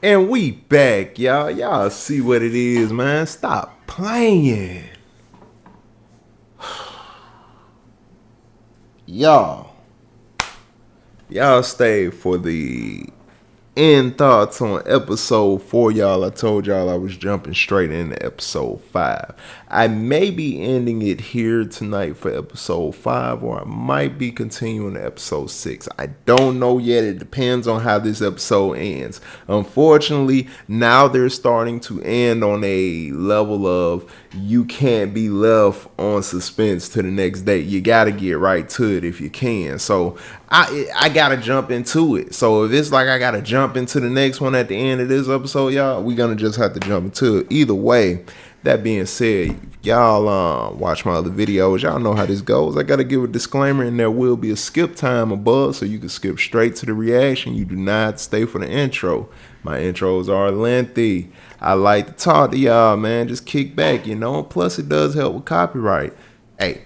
And we back, y'all. Y'all see what it is, man. Stop playing. Y'all stay for the end thoughts on episode 4, y'all. I told y'all I was jumping straight into episode 5. I may be ending it here tonight for episode 5, or I might be continuing to episode 6. I don't know yet. It depends on how this episode ends. Unfortunately, now they're starting to end on a level of you can't be left on suspense to the next day. You got to get right to it if you can. So I gotta jump into it. So if it's like I gotta jump into the next one at the end of this episode, y'all, we gonna just have to jump into it. Either way, that being said, y'all watch my other videos. Y'all know how this goes. I gotta give a disclaimer, and there will be a skip time above, so you can skip straight to the reaction. You do not stay for the intro. My intros are lengthy. I like to talk to y'all, man. Just kick back, you know. Plus, it does help with copyright. Hey.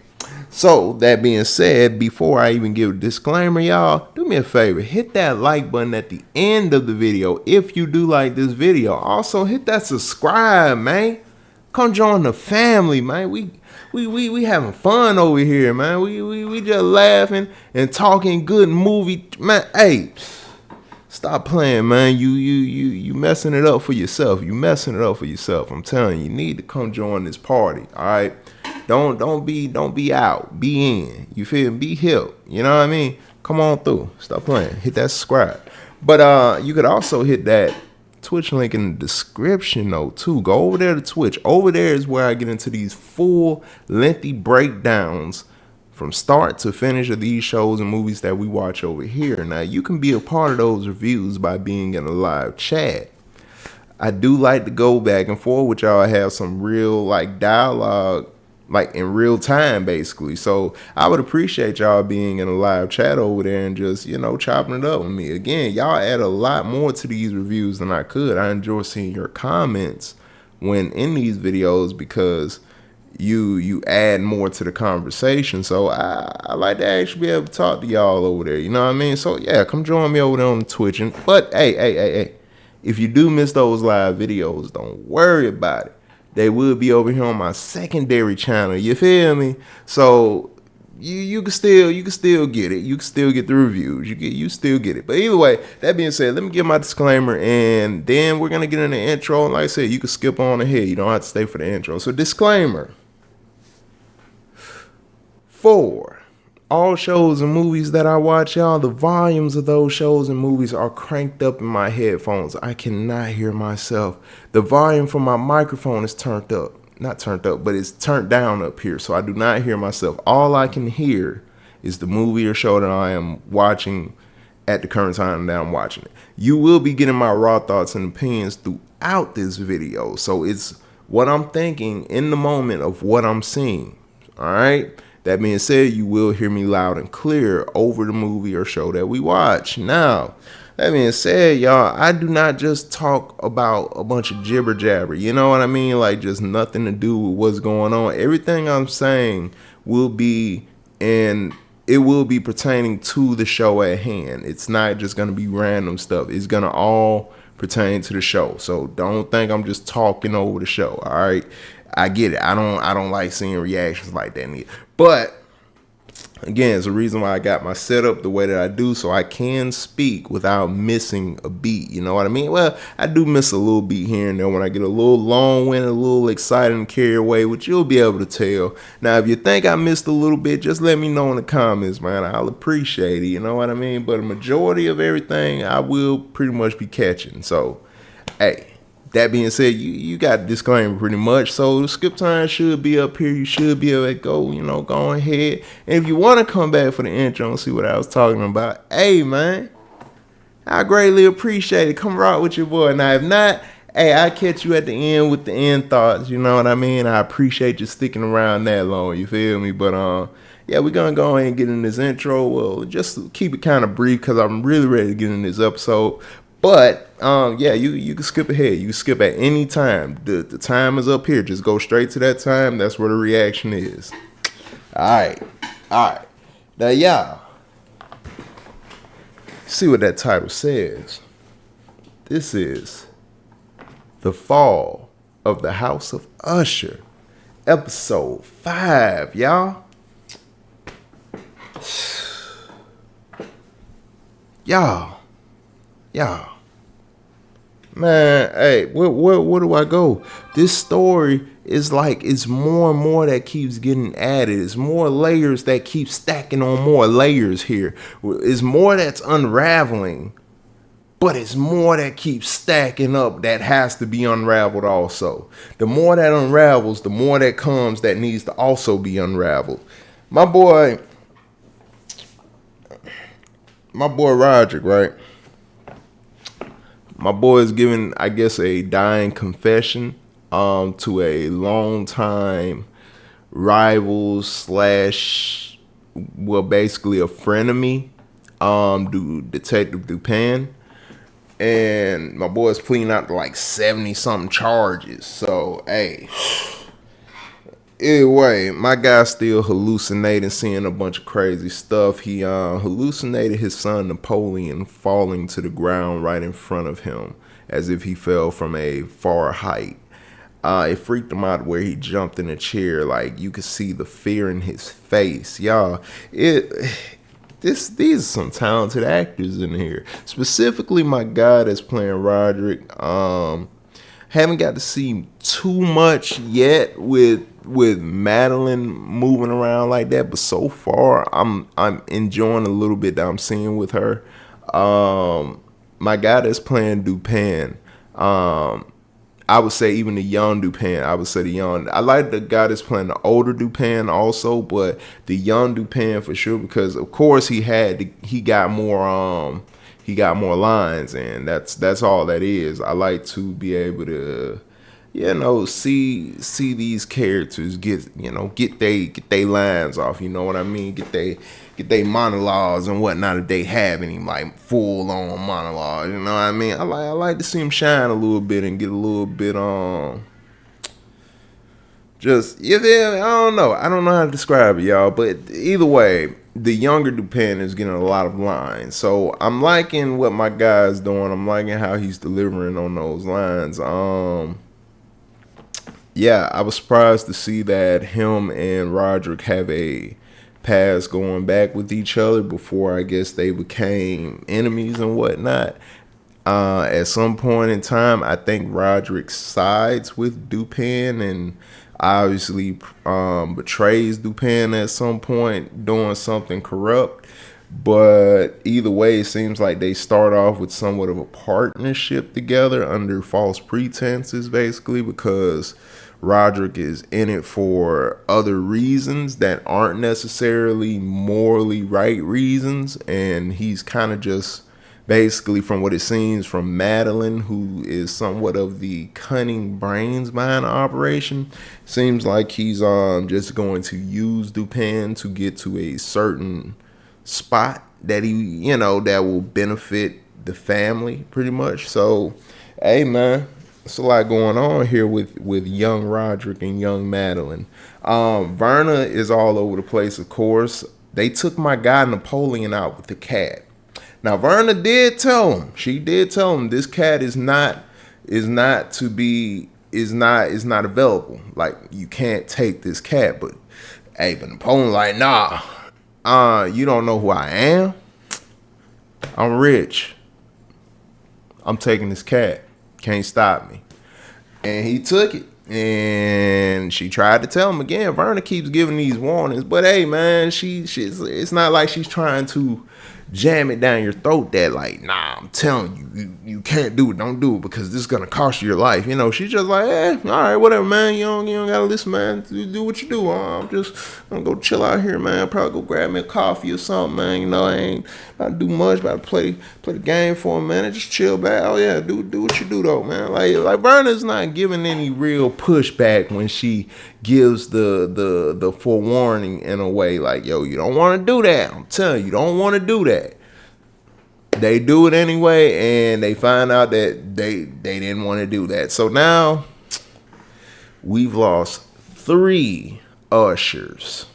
So, that being said, before I even give a disclaimer, y'all, do me a favor. Hit that like button at the end of the video if you do like this video. Also, hit that subscribe, man. Come join the family, man. We having fun over here, man. We just laughing and talking good movie. Man, hey, stop playing, man. You messing it up for yourself. You messing it up for yourself. I'm telling you, you need to come join this party, all right? Don't be out. Be in. You feel me? Be hip. You know what I mean? Come on through. Stop playing. Hit that subscribe. But you could also hit that Twitch link in the description though too. Go over there to Twitch. Over there is where I get into these full lengthy breakdowns from start to finish of these shows and movies that we watch over here. Now you can be a part of those reviews by being in a live chat. I do like to go back and forth with y'all. I have some real like dialogue, like in real time basically. So I would appreciate y'all being in a live chat over there and just, you know, chopping it up with me. Again, y'all add a lot more to these reviews than I could. I enjoy seeing your comments when in these videos because you add more to the conversation. So I like to actually be able to talk to y'all over there. You know what I mean? So yeah, come join me over there on Twitch. But hey. If you do miss those live videos, don't worry about it. They will be over here on my secondary channel. You feel me? So you can still get it. You can still get the reviews. You still get it. But either way, that being said, let me give my disclaimer, and then we're gonna get in the intro. And like I said, you can skip on ahead. You don't have to stay for the intro. So disclaimer. 4. All shows and movies that I watch, y'all, the volumes of those shows and movies are cranked up in my headphones. I cannot hear myself. The volume from my microphone is turned up. Not turned up, but it's turned down up here, so I do not hear myself. All I can hear is the movie or show that I am watching at the current time that I'm watching it. You will be getting my raw thoughts and opinions throughout this video, so it's what I'm thinking in the moment of what I'm seeing, all right? That being said, you will hear me loud and clear over the movie or show that we watch. Now, that being said, y'all, I do not just talk about a bunch of jibber jabber. You know what I mean? Like just nothing to do with what's going on. Everything I'm saying will be pertaining to the show at hand. It's not just going to be random stuff. It's going to all pertain to the show. So don't think I'm just talking over the show. All right. I get it. I don't like seeing reactions like that either. But again, it's a reason why I got my setup the way that I do, so I can speak without missing a beat. You know what I mean? Well, I do miss a little beat here and there when I get a little long-winded, a little excited and carried away, which you'll be able to tell. Now, if you think I missed a little bit, just let me know in the comments, man. I'll appreciate it. You know what I mean? But a majority of everything I will pretty much be catching. So, hey. That being said, you got a disclaimer pretty much. So the skip time should be up here. You should be able to go ahead. And if you want to come back for the intro and see what I was talking about, hey, man, I greatly appreciate it. Come rock with your boy. Now, if not, hey, I'll catch you at the end with the end thoughts. You know what I mean? I appreciate you sticking around that long. You feel me? But, yeah, we're going to go ahead and get in this intro. Well, just keep it kind of brief because I'm really ready to get in this episode. But, yeah, you can skip ahead. You can skip at any time. The time is up here. Just go straight to that time. That's where the reaction is. All right. Now, y'all, see what that title says. This is The Fall of the House of Usher, episode 5, y'all. Y'all. Man, hey, where do I go? This story is like, it's more and more that keeps getting added. It's more layers that keep stacking on more layers here. It's more that's unraveling, but it's more that keeps stacking up that has to be unraveled also. The more that unravels, the more that comes that needs to also be unraveled. My boy Roderick, right? My boy is giving, I guess, a dying confession to a longtime rival slash, well, basically a frenemy, Detective Dupin. And my boy is pleading out to like 70-something charges. So, hey, either way, my guy's still hallucinating, seeing a bunch of crazy stuff. He hallucinated his son Napoleon falling to the ground right in front of him as if he fell from a far height. It freaked him out where he jumped in a chair. Like, you could see the fear in his face. Y'all, these are some talented actors in here. Specifically, my guy that's playing Roderick. Haven't got to see too much yet with Madeline moving around like that, but so far I'm enjoying a little bit that I'm seeing with her. My guy that's playing Dupin, I would say even the young Dupin. I like the guy that's playing the older Dupin also, but the young Dupin for sure, because of course he got more lines, and that's all that is. I like to be able to, see these characters get they lines off. You know what I mean? Get they monologues and whatnot if they have any like full on monologues. You know what I mean? I like to see them shine a little bit and get a little bit just, I don't know how to describe it, y'all. But either way, the younger Dupin is getting a lot of lines. So I'm liking what my guy's doing. I'm liking how he's delivering on those lines. Yeah, I was surprised to see that him and Roderick have a past going back with each other before I guess they became enemies and whatnot. At some point in time, I think Roderick sides with Dupin and obviously betrays Dupin at some point doing something corrupt. But either way, it seems like they start off with somewhat of a partnership together under false pretenses, basically, because Roderick is in it for other reasons that aren't necessarily morally right reasons, and he's kind of just basically, from what it seems from Madeline, who is somewhat of the cunning brains behind the operation, seems like he's just going to use Dupin to get to a certain spot that that will benefit the family pretty much. So, hey man, it's a lot going on here with young Roderick and young Madeline. Verna is all over the place, of course. They took my guy Napoleon out with the cat. Now Verna did tell him. She did tell him this cat is not available. Like, you can't take this cat. But Napoleon like, nah. You don't know who I am. I'm rich. I'm taking this cat. Can't stop me. And he took it. And she tried to tell him again. Verna keeps giving these warnings, but hey, man, it's not like she's trying to jam it down your throat that like, nah, I'm telling you can't do it, don't do it, because this is gonna cost you your life. She's just like, all right, whatever, man. You don't gotta listen, man. Do what you do. I'm gonna go chill out here, man. Probably go grab me a coffee or something, man. I ain't about to do much, about to play the game for a minute, just chill back. Oh yeah, do what you do though, man. Like Verna's not giving any real pushback when she gives the forewarning in a way like, yo, you don't want to do that. I'm telling you, you don't want to do that. They do it anyway, and they find out that they didn't want to do that. So now we've lost 3 ushers.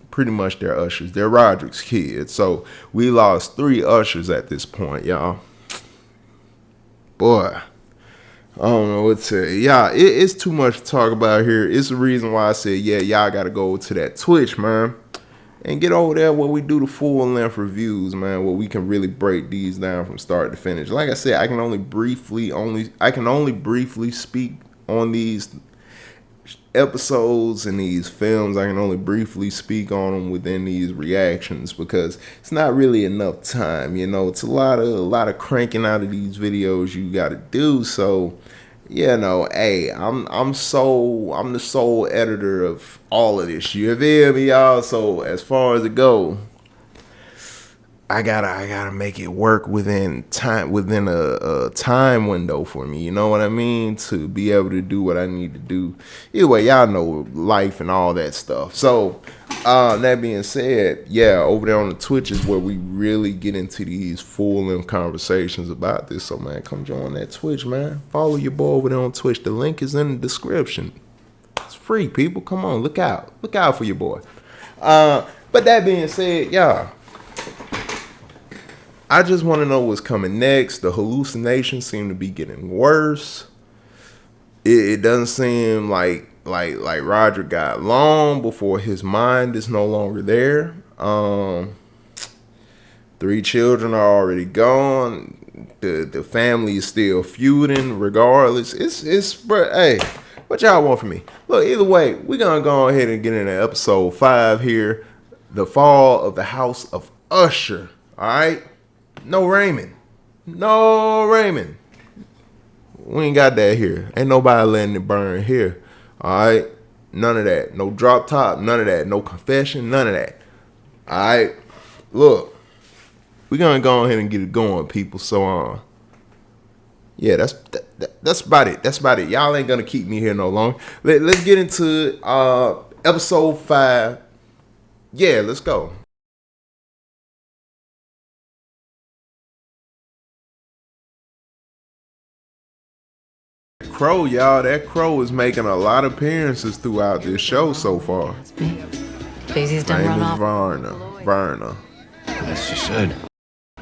Pretty much they're ushers. They're Roderick's kids. So we lost 3 ushers at this point, y'all. boy, I don't know what to tell you. Yeah, it's too much to talk about here. It's the reason why I said, yeah, y'all got to go to that Twitch, man. And get over there where we do the full length reviews, man, where we can really break these down from start to finish. Like I said, I can only briefly speak on these episodes and these films. I can only briefly speak on them within these reactions because it's not really enough time. You know, it's a lot of cranking out of these videos you got to do. So, you know, hey, I'm the sole editor of all of this. You feel me, y'all? So as far as it go, I gotta make it work within a time window for me. You know what I mean? To be able to do what I need to do. Either way, y'all know life and all that stuff. So that being said, yeah, over there on the Twitch is where we really get into these full-length conversations about this. So man, come join that Twitch, man. Follow your boy over there on Twitch. The link is in the description. It's free, people. Come on, look out for your boy. But that being said, y'all, I just want to know what's coming next. The hallucinations seem to be getting worse. It doesn't seem like Roger got long before his mind is no longer there. 3 children are already gone. The family is still feuding regardless. But hey, what y'all want from me? Look, either way, we're gonna go ahead and get into episode 5 here. The fall of the house of Usher. Alright? No Raymond. We ain't got that here. Ain't nobody letting it burn here. Alright? None of that. No drop top. None of that. No confession. None of that. Alright? Look. We're gonna go ahead and get it going, people. So, yeah, that's about it. That's about it. Y'all ain't gonna keep me here no longer. Let's get into episode 5. Yeah, let's go. Crow, y'all. That Crow is making a lot of appearances throughout this show so far. Daisy's done run off. Verna. Yes, she should.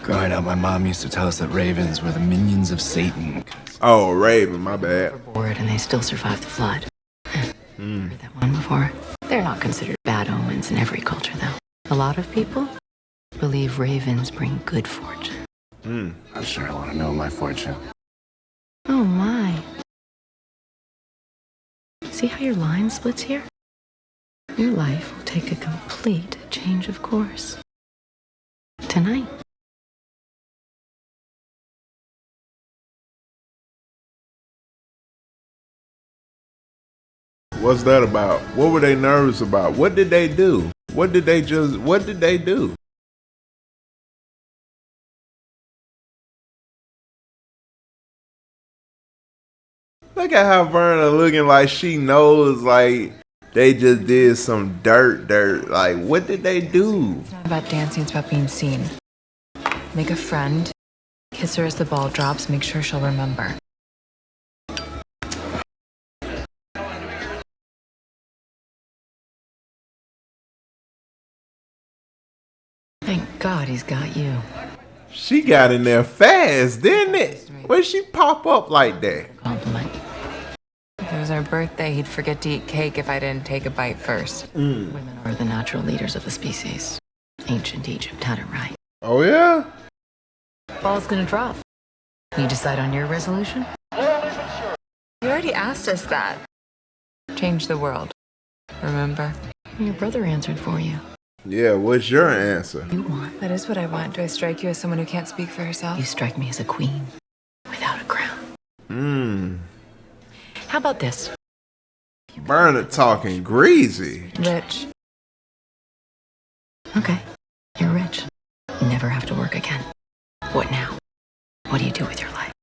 Growing up, my mom used to tell us that ravens were the minions of Satan. Oh, Raven, my bad. Bored and they still survived the flood. Heard that one before. They're not considered bad omens in every culture, though. A lot of people believe ravens bring good fortune. I'm sure I want to know my fortune. Oh my. See how your line splits here? Your life will take a complete change of course. Tonight. What's that about? What were they nervous about? What did they do? What did they do? Look at how Verna looking like she knows, like they just did some dirt. Like, what did they do? It's not about dancing, it's about being seen. Make a friend, kiss her as the ball drops, make sure she'll remember. Thank God he's got you. She got in there fast, didn't it? Where'd she pop up like that? Compliment. If it was our birthday, he'd forget to eat cake if I didn't take a bite first. Women are the natural leaders of the species. Ancient Egypt had it right. Oh yeah? Ball's gonna drop. You decide on your resolution? You already asked us that. Change the world. Remember? Your brother answered for you. Yeah, what's your answer? You want. That is what I want. Do I strike you as someone who can't speak for herself? You strike me as a queen without a crown. How about this? Bernard talking greasy. Rich. Okay, you're rich. You never have to work again. What now? What do you do with your life?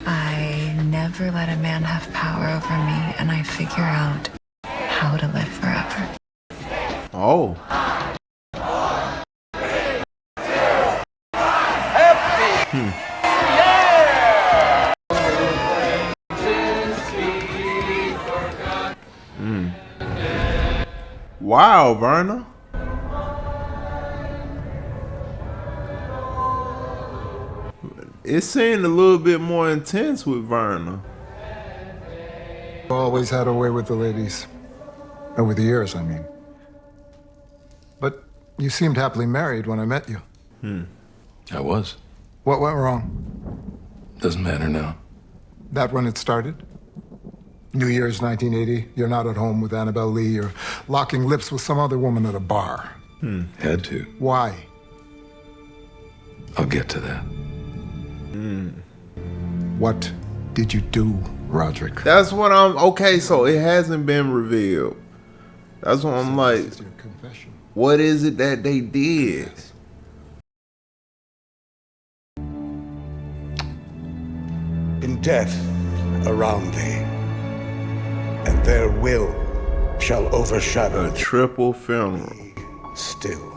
I never let a man have power over me, and I figure out how to live forever. Oh. Wow, Verna. It seemed a little bit more intense with Verna. Always had a way with the ladies. Over the years, I mean. But you seemed happily married when I met you. I was. What went wrong? Doesn't matter now. That when it started? New Year's 1980, you're not at home with Annabelle Lee, you're locking lips with some other woman at a bar. Had to. Why? I'll get to that. What did you do, Roderick? That's what I'm. Okay, so it hasn't been revealed. That's what I'm like. This is your confession. What is it that they did? In death around thee, and their will shall overshadow A triple funeral. thee still.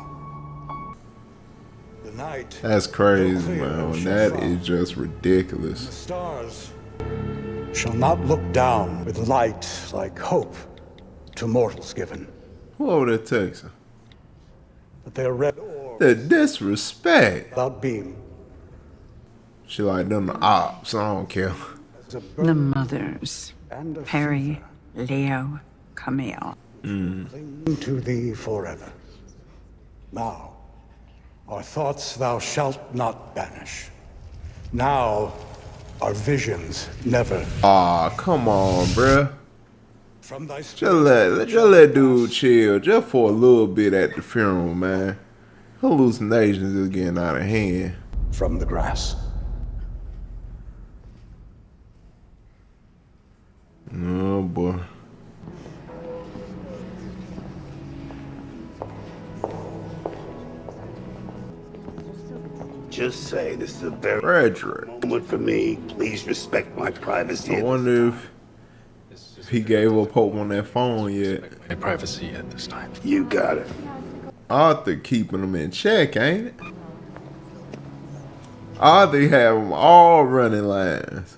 The night That's crazy, clear man. shall That fall. is just The ridiculous. stars shall not look down with light like hope to mortals given, Who over there texting? but their red orb The disrespect. without beam She like them the ops. I don't care. as a The burden mothers, and a Perry, Leo, Camille. cling to thee forever. Now, our thoughts thou shalt not banish. Now, our visions never. Aw, come on, bruh. From thy Just let dude chill just for a little bit at the funeral, man. Hallucinations is getting out of hand. from the grass. Oh boy. Just say this is a very Frederick. moment for me. Please respect my privacy. I wonder if he gave up hope on that phone yet. My privacy at this time. You got it. Arthur keeping them in check, ain't it? Arthur have them all running lines.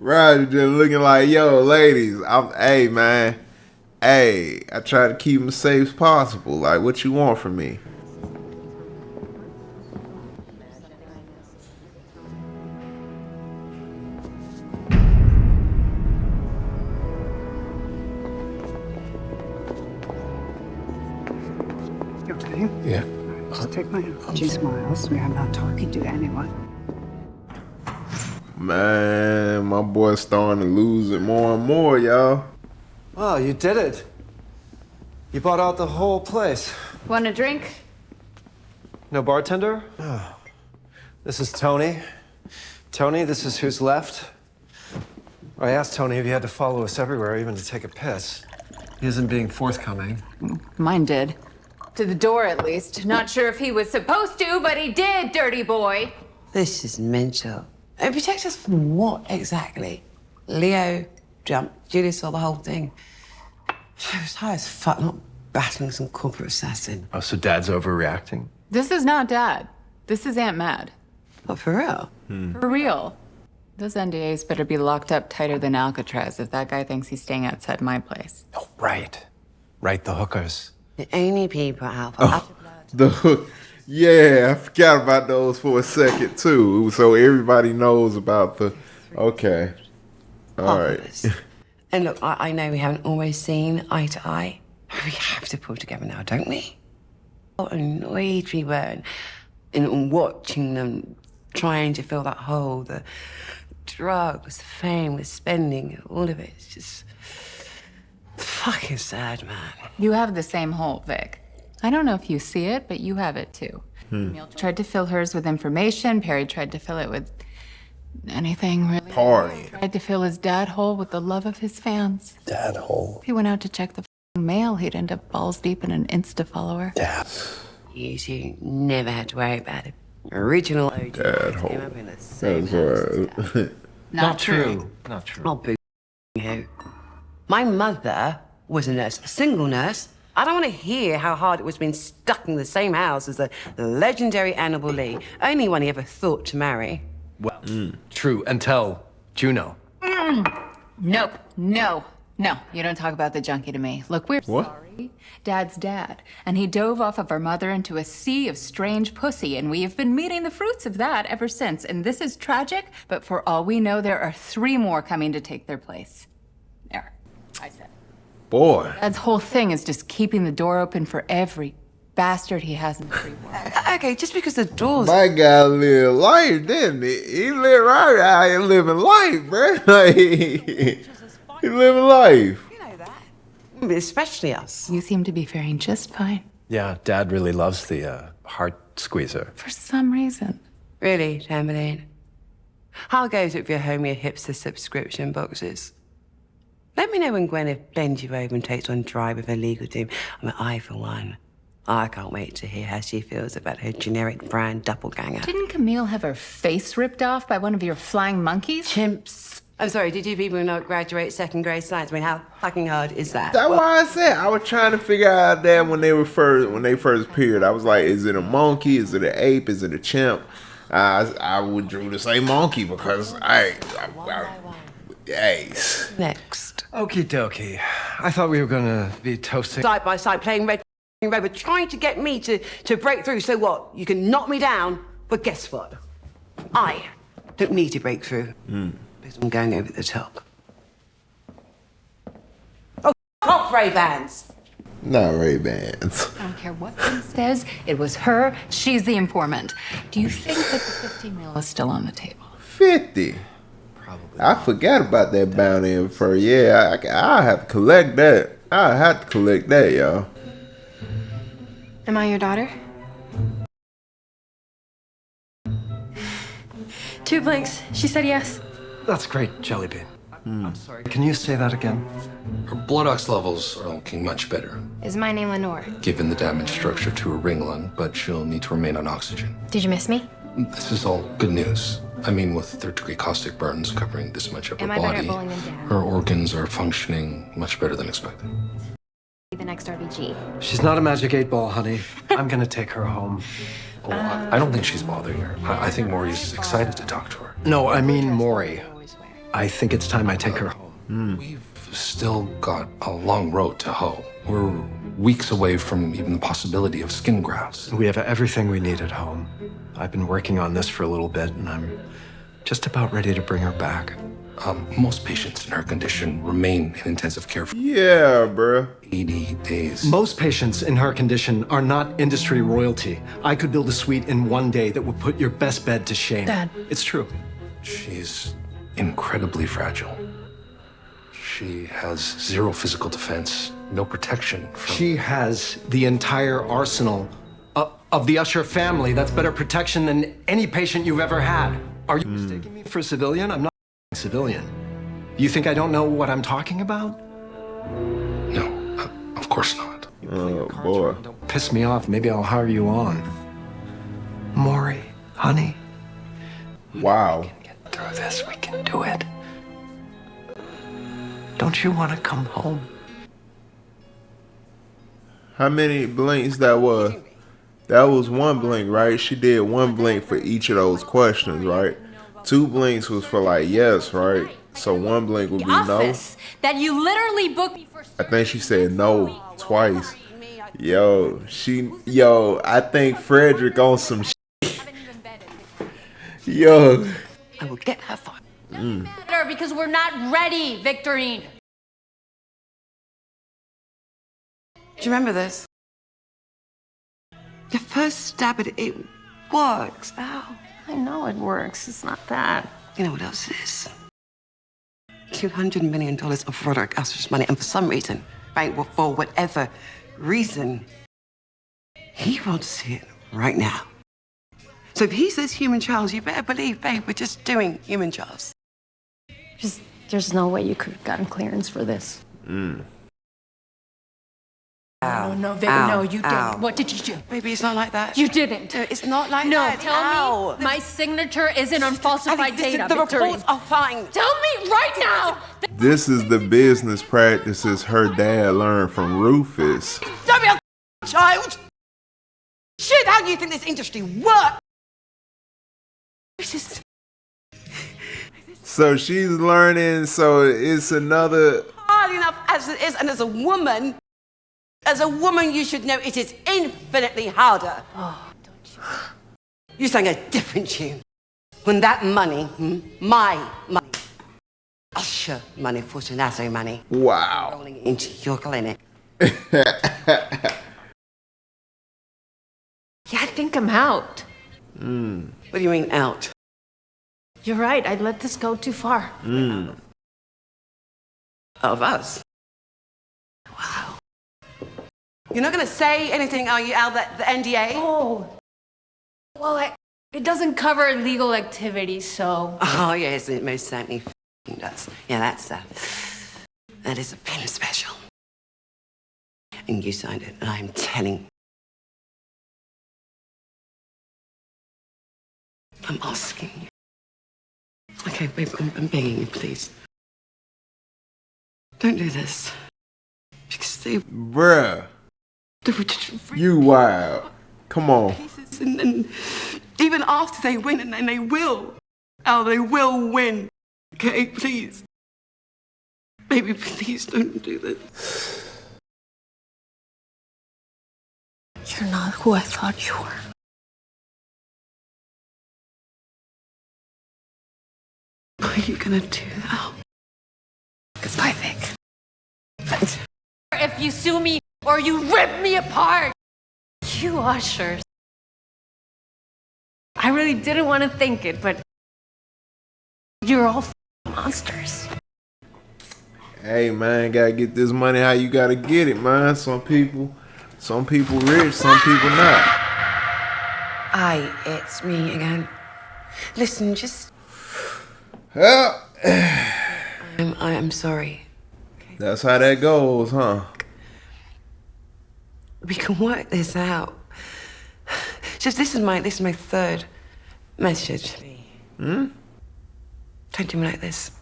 Roger just looking like, yo, ladies, hey, man. Hey, I try to keep them as safe as possible. Like, what you want from me? You okay? Yeah. Just take my hand. She smiles. We are not talking to anyone. Man, my boy's starting to lose it more and more, y'all. Oh, you did it. You bought out the whole place. Want a drink? No bartender? Oh. This is Tony. Tony, this is who's left. I asked Tony if he had to follow us everywhere, even to take a piss. He isn't being forthcoming. Mine did. To the door, at least. Not sure if he was supposed to, but he did, dirty boy. This is mental. It protects us from what exactly? Leo jumped. Julie saw the whole thing. I was high as fuck, not battling some corporate assassin. Oh, so Dad's overreacting? This is not Dad. This is Aunt Mad. But for real? For real. Those NDAs better be locked up tighter than Alcatraz if that guy thinks he's staying outside my place. Oh, right. Right, the hookers. The only people out for The hook. Yeah, I forgot about those for a second too. So everybody knows about the. Okay. All right. Hoppers. And look, I know we haven't always seen eye to eye. We have to pull together now, don't we? How annoyed we were in watching them trying to fill that hole. The drugs, the fame, the spending, all of it. It's just fucking sad, man. You have the same hole, Vic. I don't know if you see it, but you have it too. Camille tried to fill hers with information. Perry tried to fill it with anything, really. Party. Tried to fill his dad hole with the love of his fans. Dad hole. If he went out to check the mail, he'd end up balls deep in an Insta follower. Dad. You two never had to worry about it. Original OG Dad hole. came up in the same That's house. right. Not true. Not true. I'll boo you. My mother was a nurse, a single nurse. I don't want to hear how hard it was being stuck in the same house as the legendary Annabelle Lee, only one he ever thought to marry. Well, true until Juno. Nope, no. No, you don't talk about the junkie to me. Look, we're What? sorry. Dad's dad. And he dove off of our mother into a sea of strange pussy, and we have been meeting the fruits of that ever since. And this is tragic, but for all we know, there are 3 more coming to take their place. There, I said. Boy. Dad's whole thing is just keeping the door open for every bastard he has in the free world. Okay, just because the doors... My guy lived life, didn't he? He lived right out here living life, bro. Like, he living life. You know that. Especially us. You seem to be faring just fine. Yeah, Dad really loves the heart squeezer. For some reason. Really, Tambourine? How goes it with your homie hipster subscription boxes? Let me know when Gwyneth bends you over and takes on drive with her legal team. I, for one, I can't wait to hear how she feels about her generic brand doppelganger. Didn't Camille have her face ripped off by one of your flying monkeys? Chimps. I'm sorry, did you people not graduate second grade science? I mean, how fucking hard is that? That's why I said I was trying to figure out that when they first appeared. I was like, is it a monkey? Is it an ape? Is it a chimp? I would drew to say monkey because Next. Okie dokie. I thought we were gonna be toasting. Side by side, playing Red Rover, trying to get me to break through. So what? You can knock me down, but guess what? I don't need to break through. Because I'm going over the top. Oh, top Ray-Bans! not Ray-Bans. I don't care what he says. It was her. She's the informant. Do you think that the 50 mil is still on the table? 50? Probably. I forgot about that bounty info. Yeah, I have to collect that. I have to collect that, y'all. Am I your daughter? 2 blinks. She said yes. That's great, Jellybean. I'm sorry. Can you say that again? Her blood ox levels are looking much better, Is my name Lenore? given the damaged structure to her ring lung, but she'll need to remain on oxygen. Did you miss me? This is all good news. I mean, with third-degree caustic burns covering this much of her Am I better at body, bowling than Dad? her organs are functioning much better than expected. The next RBG. She's not a magic 8-ball, honey. I'm gonna take her home. Oh, I don't think she's bothering her. I think Maury's excited to talk to her. No, I mean Maury. I think it's time I take her home. We've still got a long road to hoe. We're weeks away from even the possibility of skin grafts. We have everything we need at home. I've been working on this for a little bit, and I'm just about ready to bring her back. Most patients in her condition remain in intensive care for Yeah, bruh. 80 days. Most patients in her condition are not industry royalty. I could build a suite in 1 day that would put your best bed to shame. Dad. It's true. She's incredibly fragile. She has zero physical defense, no protection from... She has the entire arsenal of the Usher family. That's better protection than any patient you've ever had. Are you mistaking me for a civilian? I'm not a civilian. You think I don't know what I'm talking about? No, of course not. Oh, boy. Don't piss me off. Maybe I'll hire you on. Maury, honey. Wow. We can get through this. We can do it. Don't you want to come home? How many blinks that was? That was 1 blink, right? She did 1 blink for each of those questions, right? 2 blinks was for like yes, right? So 1 blink would be no. That you literally booked me for. I think she said no twice. Yo, I think Frederick on some shit. Yo. I will get her fired. Matter because we're not ready, Victorine. Do you remember this? Your first stab at it works. Ow. I know it works. It's not that. You know what else it is? $200 million of Roderick Usher's money, and for some reason, right, well, for whatever reason, he wants it right now. So if he says human trials, you better believe, babe, we're just doing human trials. There's no way you could have gotten clearance for this. Ow. No, Vic, Ow. no, you Ow. didn't. What did you do? Baby, it's not like that. You didn't. No, it's not like No, that. tell Ow. me my signature isn't on falsified data, The Victorine. reports are fine. Tell me right now. This is the business practices her dad learned from Rufus. Don't be a child. Shit, how do you think this industry works? This is... So she's learning, so it's another hard enough as it is, and as a woman, you should know it is infinitely harder. Oh, don't you? You sang a different tune. When that money, my money, Usher money, Fortunato money, Wow. rolling into your clinic. Yeah, I think I'm out. What do you mean out? You're right. I let this go too far. Of us? Wow. You're not going to say anything, are you, Al, the NDA? Oh. Well, it doesn't cover illegal activity, so... Oh, yes, it most certainly does. Yeah, that is a pin special. And you signed it, and I'm telling. I'm asking you. Okay, babe, I'm begging you, please. Don't do this. Because they Bruh. were just You wild. Come on. pieces, and even after they win, and they will, Al, they will win. Okay, please. Baby, please don't do this. You're not who I thought you were. What are you gonna do now? Because I think that If you sue me or you rip me apart, you Ushers. I really didn't want to think it, but you're all monsters. Hey man, gotta get this money how you gotta get it, man. Some people rich, some people not. it's me again. Listen, just Well, I am sorry. that's how that goes, huh? We can work this out. Just this is my third message. Don't do me like this.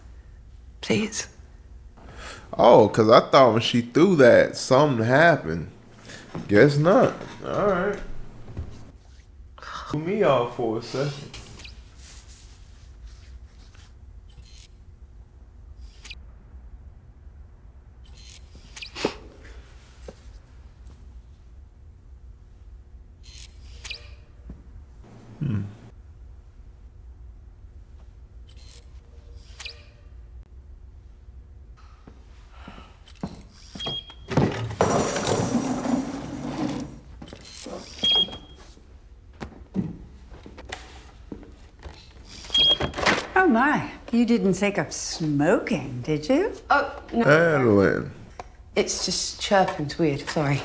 Please. Oh, cause I thought when she threw that, something happened. Guess not. All right. Threw me off for a second. Oh my, you didn't take up smoking, did you? Oh, no. Adeline. It's just chirping. It's weird. Sorry.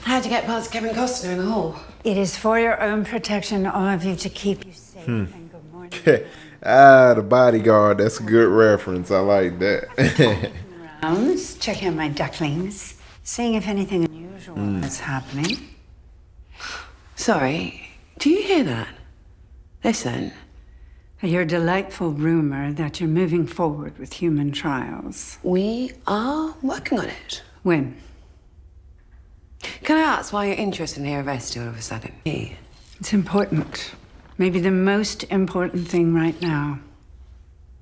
How'd you get past Kevin Costner in the hall? It is for your own protection, all of you, to keep you safe. And good morning. The bodyguard. That's a good reference. I like that. Rounds, checking out my ducklings, seeing if anything unusual is happening. Sorry. Do you hear that? Listen. I hear a delightful rumor that you're moving forward with human trials. We are working on it. When? Can I ask why you're interested in hair arrest all of a sudden? It's important. Maybe the most important thing right now.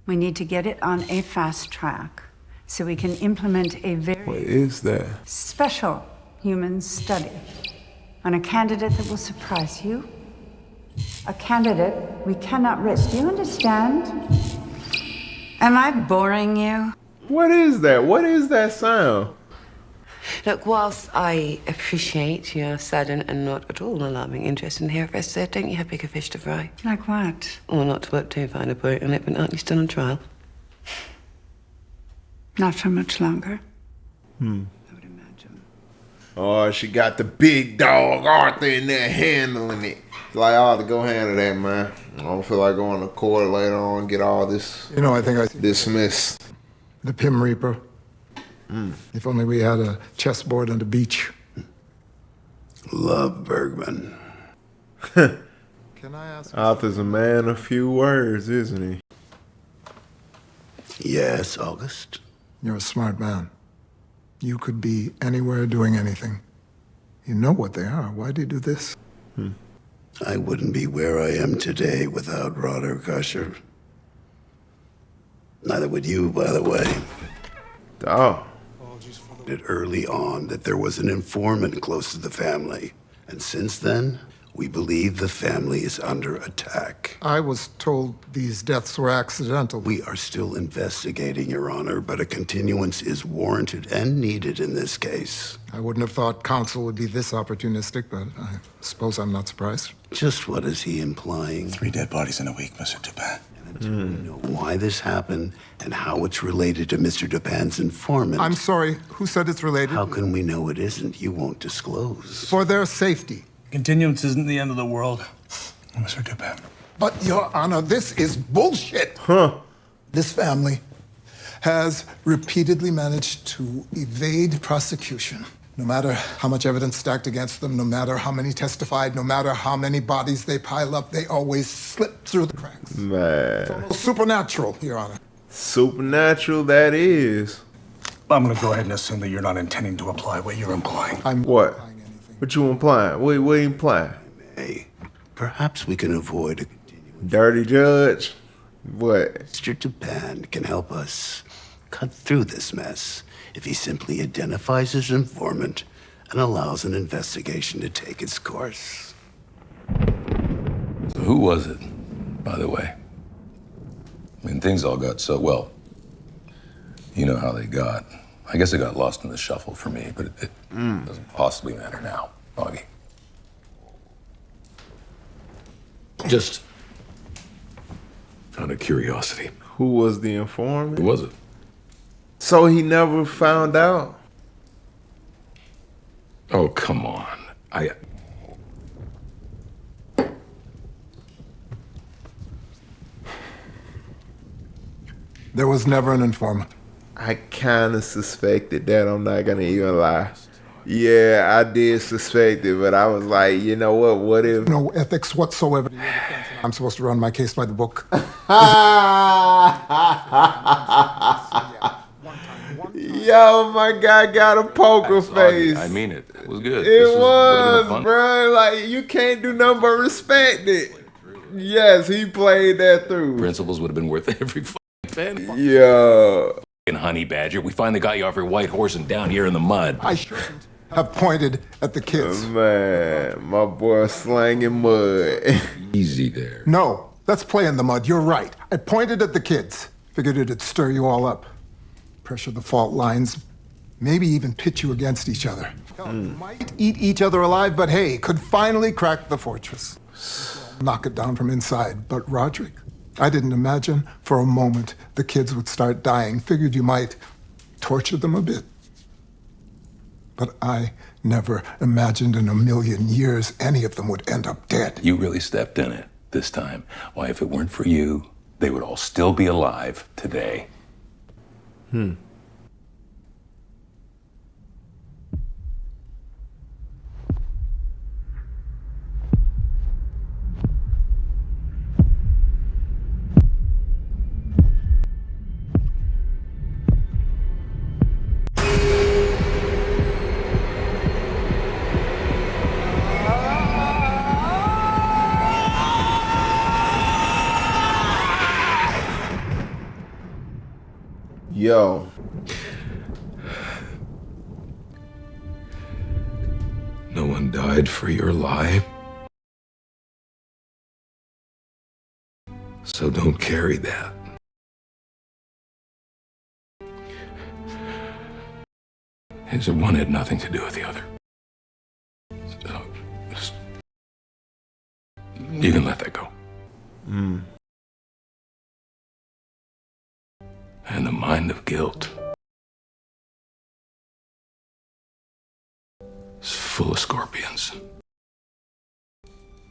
We need to get it on a fast track so we can implement a What very is that? special human study on a candidate that will surprise you. A candidate we cannot risk. Do you understand? Am I boring you? What is that? What is that sound? Look, whilst I appreciate your sudden and not at all alarming interest in hair arrest, don't you have bigger fish to fry? Like what? Or not to put too fine a point on it, but aren't you still on trial? Not for much longer. I would imagine. Oh, she got the big dog Arthur in there handling it. It's like, I ought to go handle that, man. I don't feel like going to court later on and get all this You know, I think I see dismissed. the Pim Reaper. If only we had a chessboard on the beach. Love Bergman. Can I ask? Arthur's a man of few words, isn't he? Yes, August. You're a smart man. You could be anywhere doing anything. You know what they are. Why do you do this? I wouldn't be where I am today without Roderick Usher. Neither would you, by the way. Oh. Early on that there was an informant close to the family. And since then, we believe the family is under attack. I was told these deaths were accidental. We are still investigating, Your Honor, but a continuance is warranted and needed in this case. I wouldn't have thought counsel would be this opportunistic, but I suppose I'm not surprised. Just what is he implying? 3 dead bodies in a week, Mr. Dupin. We know why this happened and how it's related to Mr. Dupin's informant. I'm sorry, who said it's related? How can we know it isn't? You won't disclose. For their safety. Continuance isn't the end of the world, Mr. Dupin. But, Your Honor, this is bullshit. This family has repeatedly managed to evade prosecution. No matter how much evidence stacked against them, no matter how many testified, no matter how many bodies they pile up, they always slip through the cracks. Man. Supernatural, Your Honor. Supernatural that is. I'm gonna go ahead and assume that you're not intending to apply what you're implying. What? What you implying? What you implying? Hey, perhaps we can avoid a dirty judge? What? Mr. Dupin can help us cut through this mess if he simply identifies his informant and allows an investigation to take its course. So who was it, by the way? I mean, things all got so, well, you know how they got. I guess it got lost in the shuffle for me, but it doesn't possibly matter now, Augie. Just out of curiosity. Who was the informant? Who was it? So he never found out? Oh, come on. There was never an informant. I kind of suspected that. I'm not going to even lie. Yeah, I did suspect it, but I was like, you know what? What if... No ethics whatsoever to your defense. I'm supposed to run my case by the book. Yo, my guy got a poker face. I mean it. It was good. It was, bro. Like, you can't do nothing but respect it. Yes, he played that through. Principles would have been worth every penny. Yeah. Honey badger, we finally got you off your white horse and down here in the mud. I shouldn't have pointed at the kids. Man, my boy slanging mud. Easy there. No, let's play in the mud. You're right. I pointed at the kids. Figured it'd stir you all up. Pressure the fault lines. Maybe even pit you against each other. Might eat each other alive, but hey, could finally crack the fortress. Knock it down from inside. But Roderick, I didn't imagine for a moment the kids would start dying. Figured you might torture them a bit. But I never imagined in a million years any of them would end up dead. You really stepped in it this time. Why, if it weren't for you, they would all still be alive today. Yo. No one died for your lie. So don't carry that. His one had nothing to do with the other. So, you can let that go. And the mind of guilt is full of scorpions.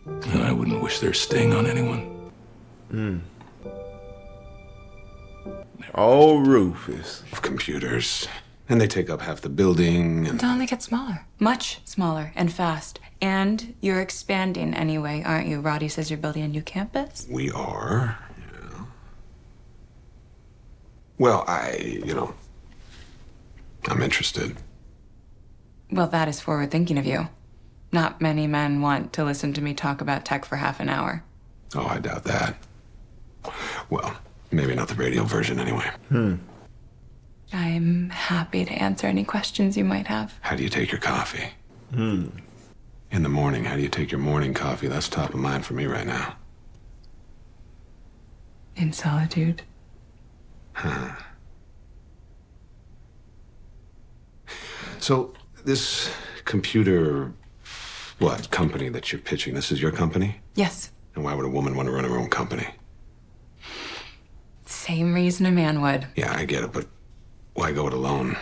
And I wouldn't wish their sting on anyone. Oh, Rufus. Computers. And they take up half the building. And They'll only get smaller. Much smaller and fast. And you're expanding anyway, aren't you? Roddy says you're building a new campus? we are. Well, I'm interested. Well, that is forward thinking of you. Not many men want to listen to me talk about tech for half an hour. Oh, I doubt that. Well, maybe not the radio version anyway. I'm happy to answer any questions you might have. How do you take your coffee? In the morning, how do you take your morning coffee? That's top of mind for me right now. In solitude. Huh. So, this computer, company that you're pitching, this is your company? Yes. And why would a woman want to run her own company? Same reason a man would. Yeah, I get it, but why go it alone?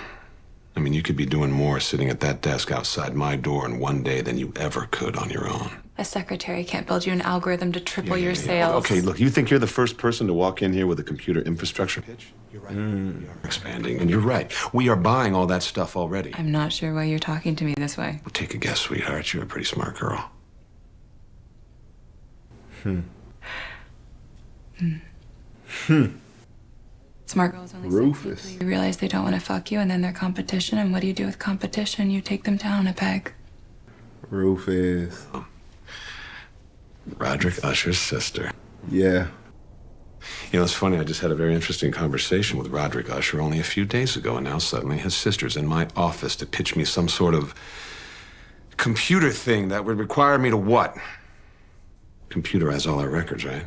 I mean, you could be doing more sitting at that desk outside my door in one day than you ever could on your own. A secretary can't build you an algorithm to triple your sales. Okay, look, you think you're the first person to walk in here with a computer infrastructure pitch? You're right. We are expanding, and you're right. We are buying all that stuff already. I'm not sure why you're talking to me this way. Well, take a guess, sweetheart. You're a pretty smart girl. Smart girls only Rufus. say you realize they don't want to fuck you, and then they're competition. And what do you do with competition? You take them down a peg. Rufus. Roderick Usher's sister. Yeah. You know, it's funny, I just had a very interesting conversation with Roderick Usher only a few days ago, and now suddenly his sister's in my office to pitch me some sort of computer thing that would require me to what? Computerize all our records, right?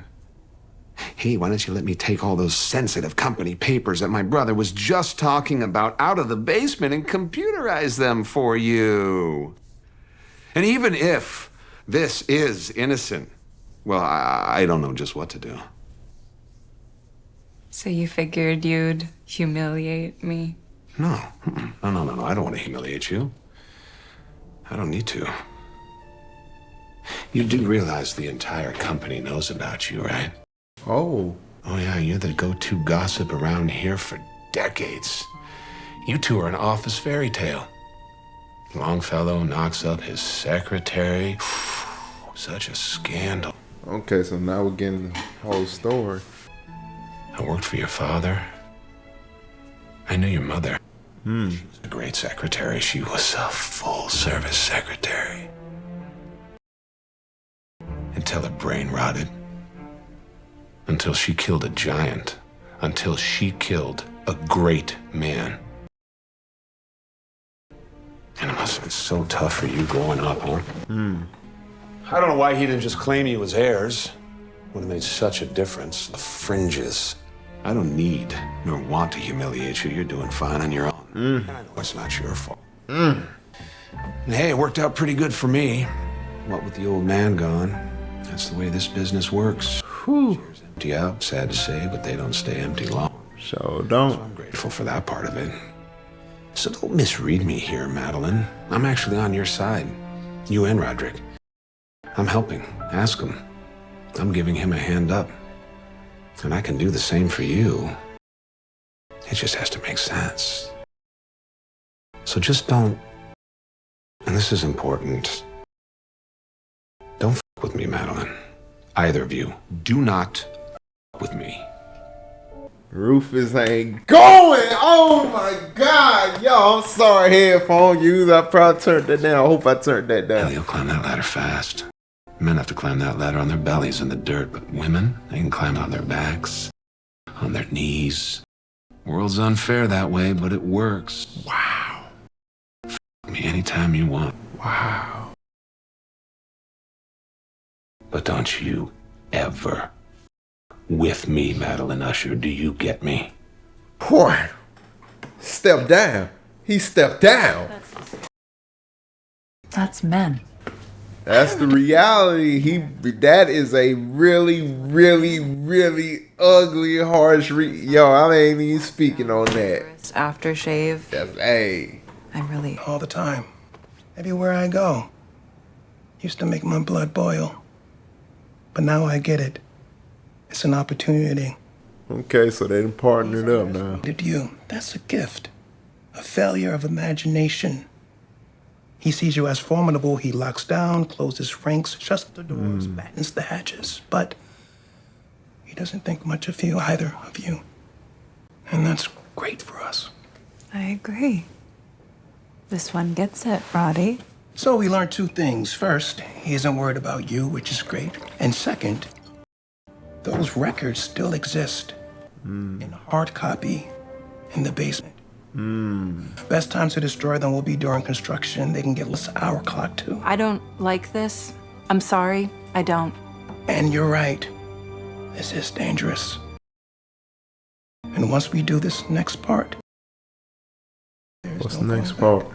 Hey, why don't you let me take all those sensitive company papers that my brother was just talking about out of the basement and computerize them for you? And even if this is innocent, well, I don't know just what to do. So you figured you'd humiliate me? No. No. I don't want to humiliate you. I don't need to. You do realize the entire company knows about you, right? Oh. Oh, yeah, you're the go-to gossip around here for decades. You two are an office fairy tale. Longfellow knocks up his secretary. Such a scandal. Okay, so now we're getting the whole story. I worked for your father. I knew your mother. She was a great secretary. She was a full-service secretary. Until her brain rotted. Until she killed a giant. Until she killed a great man. And it must have been so tough for you growing up, huh? I don't know why he didn't just claim you as heirs. Would have made such a difference. The fringes. I don't need nor want to humiliate you. You're doing fine on your own. And I know it's not your fault. And hey, it worked out pretty good for me. What with the old man gone, that's the way this business works. Shares empty out, sad to say, but they don't stay empty long. So don't. I'm grateful for that part of it. So don't misread me here, Madeline. I'm actually on your side. You and Roderick. I'm helping. Ask him. I'm giving him a hand up. And I can do the same for you. It just has to make sense. So just don't, and this is important, don't f with me, Madeline. Either of you. Do not f with me. Rufus ain't going. Oh my God. Yo, I'm sorry, headphone user. I probably turned that down. I hope I turned that down. Hell, you'll climb that ladder fast. Men have to climb that ladder on their bellies in the dirt, but women, they can climb on their backs, on their knees. World's unfair that way, but it works. Wow. F me anytime you want. Wow. But don't you ever with me, Madeline Usher. Do you get me? Boy. Step down. He stepped down. That's men. That's the reality. That is a really, really, really ugly, harsh yo, I ain't even speaking on that. Aftershave. That's, hey. I'm really... All the time. Everywhere I go. Used to make my blood boil. But now I get it. It's an opportunity. Okay, so they done partnered up now. Did you? That's a gift. A failure of imagination. He sees you as formidable. He locks down, closes ranks, shuts the doors, battens the hatches. But he doesn't think much of you, either of you. And that's great for us. I agree. This one gets it, Roddy. So we learned two things. First, he isn't worried about you, which is great. And second, those records still exist in hard copy in the basement. Best times to destroy them will be during construction. They can get less hour clock too. I don't like this. I'm sorry, I don't. And you're right. This is dangerous. And once we do this next part, What's the next part?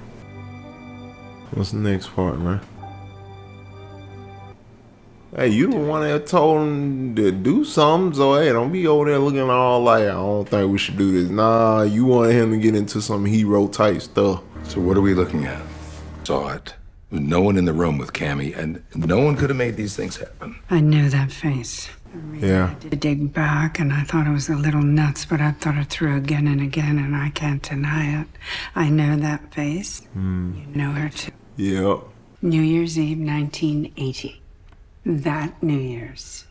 What's the next part, man? Hey, you the one that told him to do something, so hey, don't be over there looking all like, I don't think we should do this. Nah, you wanted him to get into some hero type stuff. So what are we looking at? Saw it. No one in the room with Cammy, and no one could have made these things happen. I knew that face. Yeah. I did dig back, and I thought it was a little nuts, but I thought it through again and again, and I can't deny it. I know that face. You know her too. Yep. New Year's Eve, 1980. That New Year's.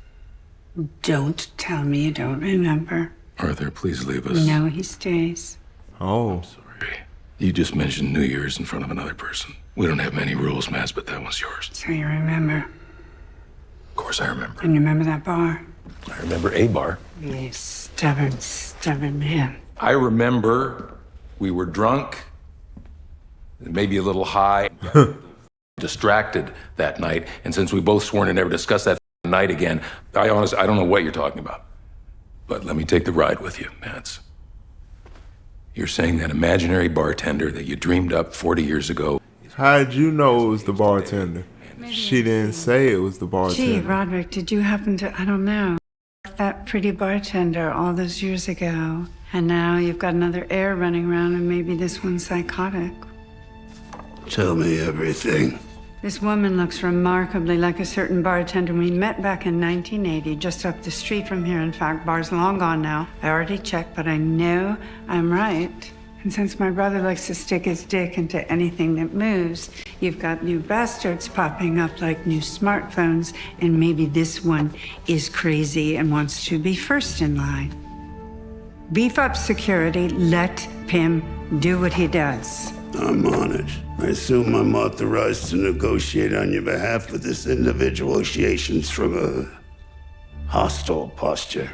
Don't tell me you don't remember. Arthur, please leave us. No, he stays. Oh. Sorry. You just mentioned New Year's in front of another person. We don't have many rules, Maz, but that one's yours. So you remember. Of course I remember. And you remember that bar? I remember a bar. You stubborn, stubborn man. I remember we were drunk, maybe a little high, distracted that night. And since we both sworn to never discuss that night again, I don't know what you're talking about. But let me take the ride with you, Mads. You're saying that imaginary bartender that you dreamed up 40 years ago. How did you know it was the bartender? She didn't say it was the Gee, bartender. Roderick, did you happen to, I don't know, that pretty bartender all those years ago, and now you've got another heir running around, and maybe this one's psychotic. Tell me everything. This woman looks remarkably like a certain bartender we met back in 1980, just up the street from here. In fact, bar's long gone now. I already checked, but I know I'm right. And since my brother likes to stick his dick into anything that moves, you've got new bastards popping up like new smartphones, and maybe this one is crazy and wants to be first in line. Beef up security, let him do what he does. I'm on it. I assume I'm authorized to negotiate on your behalf with this individual negotiations from a hostile posture.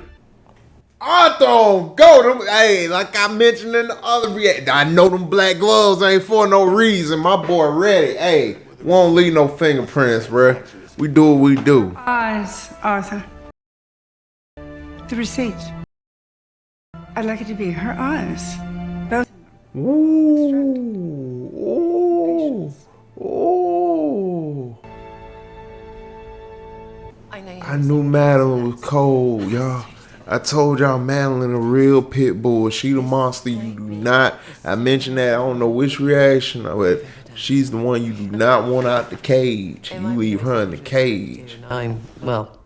Arthur, go them. Hey, like I mentioned in the other react, I know them black gloves ain't for no reason. My boy ready. Hey, won't leave no fingerprints, bruh. We do what we do. Eyes, Arthur. The receipt. I'd like it to be her eyes. Both. Ooh, ooh, ooh. I knew Madeline was cold, y'all. I told y'all Madeline a real pit bull. She the monster you do not. I mentioned that. I don't know which reaction, but she's the one you do not want out the cage. You leave her in the cage. Well,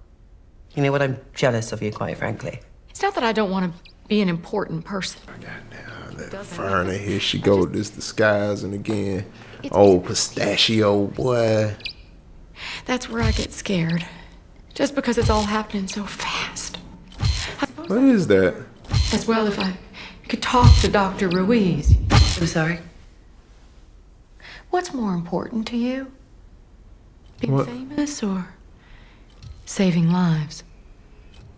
you know what? I'm jealous of you, quite frankly. It's not that I don't want to be an important person. Verna, here she go, this disguising again. Oh, pistachio, boy. That's where I get scared. Just because it's all happening so fast. What is that? As well, if I could talk to Dr. Ruiz. I'm sorry. What's more important to you? Being What? famous or saving lives?